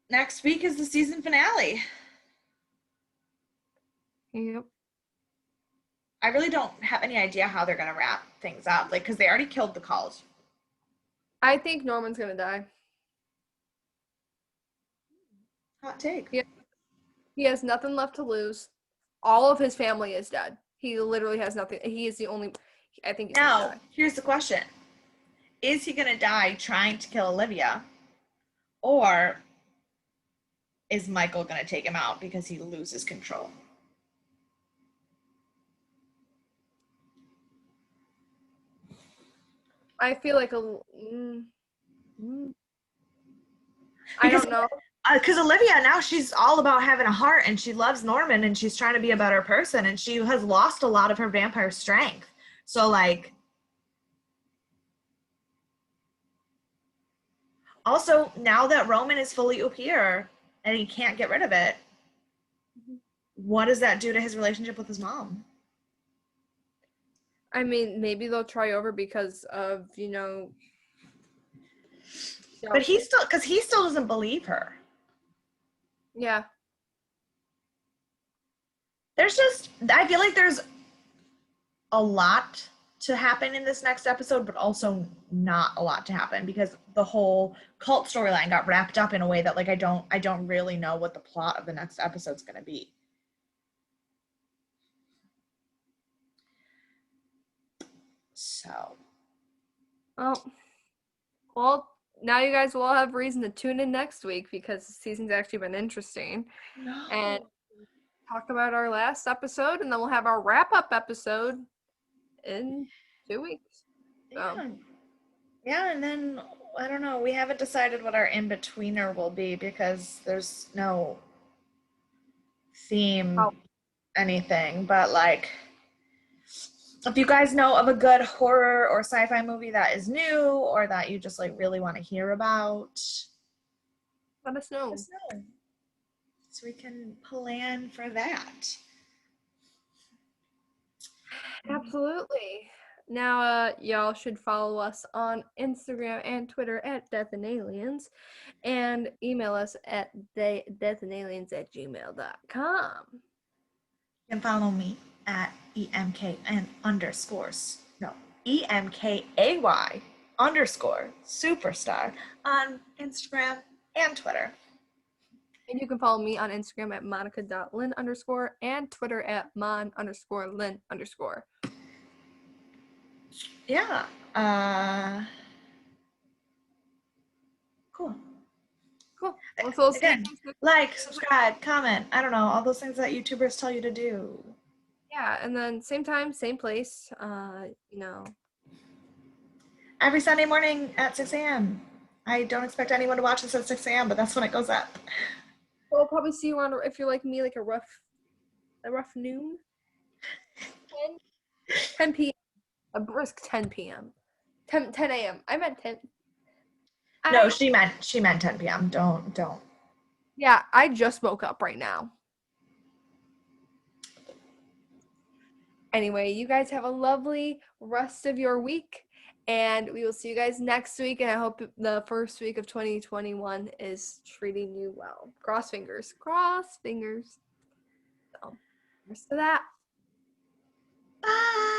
next week is the season finale. Yep. I really don't have any idea how they're gonna wrap things up, like because they already killed the cult. I think Norman's gonna die. Hot take. He, he has nothing left to lose. All of his family is dead. He literally has nothing. He is the only. I think he's gonna Now, die. here's the question: is he gonna die trying to kill Olivia, or is Michael gonna take him out because he loses control? I feel like mm, I Because don't know. Olivia now she's all about having a heart and she loves Norman and she's trying to be a better person and she has lost a lot of her vampire strength. So like also now that Roman is fully up here and he can't get rid of it, what does that do to his relationship with his mom? I mean, maybe they'll try over because of But he still because he still doesn't believe her. yeah. There's just I feel like there's a lot to happen in this next episode, but also not a lot to happen because the whole cult storyline got wrapped up in a way that like I don't really know what the plot of the next episode's going to be. So, Oh, well, now you guys will all have reason to tune in next week because the season's actually been interesting. And no. talk about our last episode, and then we'll have our wrap up episode in 2 weeks. So, Yeah. Yeah, and then I don't know, we haven't decided what our in-betweener will be because there's no theme oh, anything, but like if you guys know of a good horror or sci-fi movie that is new or that you just like really want to hear about, let us let know. us know so we can plan for that. Absolutely. Now, y'all should follow us on Instagram and Twitter at Death and Aliens, and email us at deathandaliens@gmail.com. You can follow me at EMKN underscores. No, EMKAY underscore superstar on Instagram and Twitter. And you can follow me on Instagram at monica.lynn_ and Twitter at mon_lynn_. Yeah. Cool. Cool. Well, so we'll see you Again, guys next like, week. subscribe, comment. I don't know, all those things that YouTubers tell you to do. Yeah, and then same time, same place. Every Sunday morning at 6 a.m. I don't expect anyone to watch this at 6 a.m., but that's when it goes up. We'll probably see you on, if you're like me, like a rough noon. 10 p.m. A brisk 10 p.m. 10 a.m. I meant 10. No, I she meant 10 p.m. Don't. Yeah, I just woke up right now. Anyway, you guys have a lovely rest of your week, And we will see you guys next week. And I hope the first week of 2021 is treating you well. Cross fingers. Cross fingers. So, here's to that. Bye.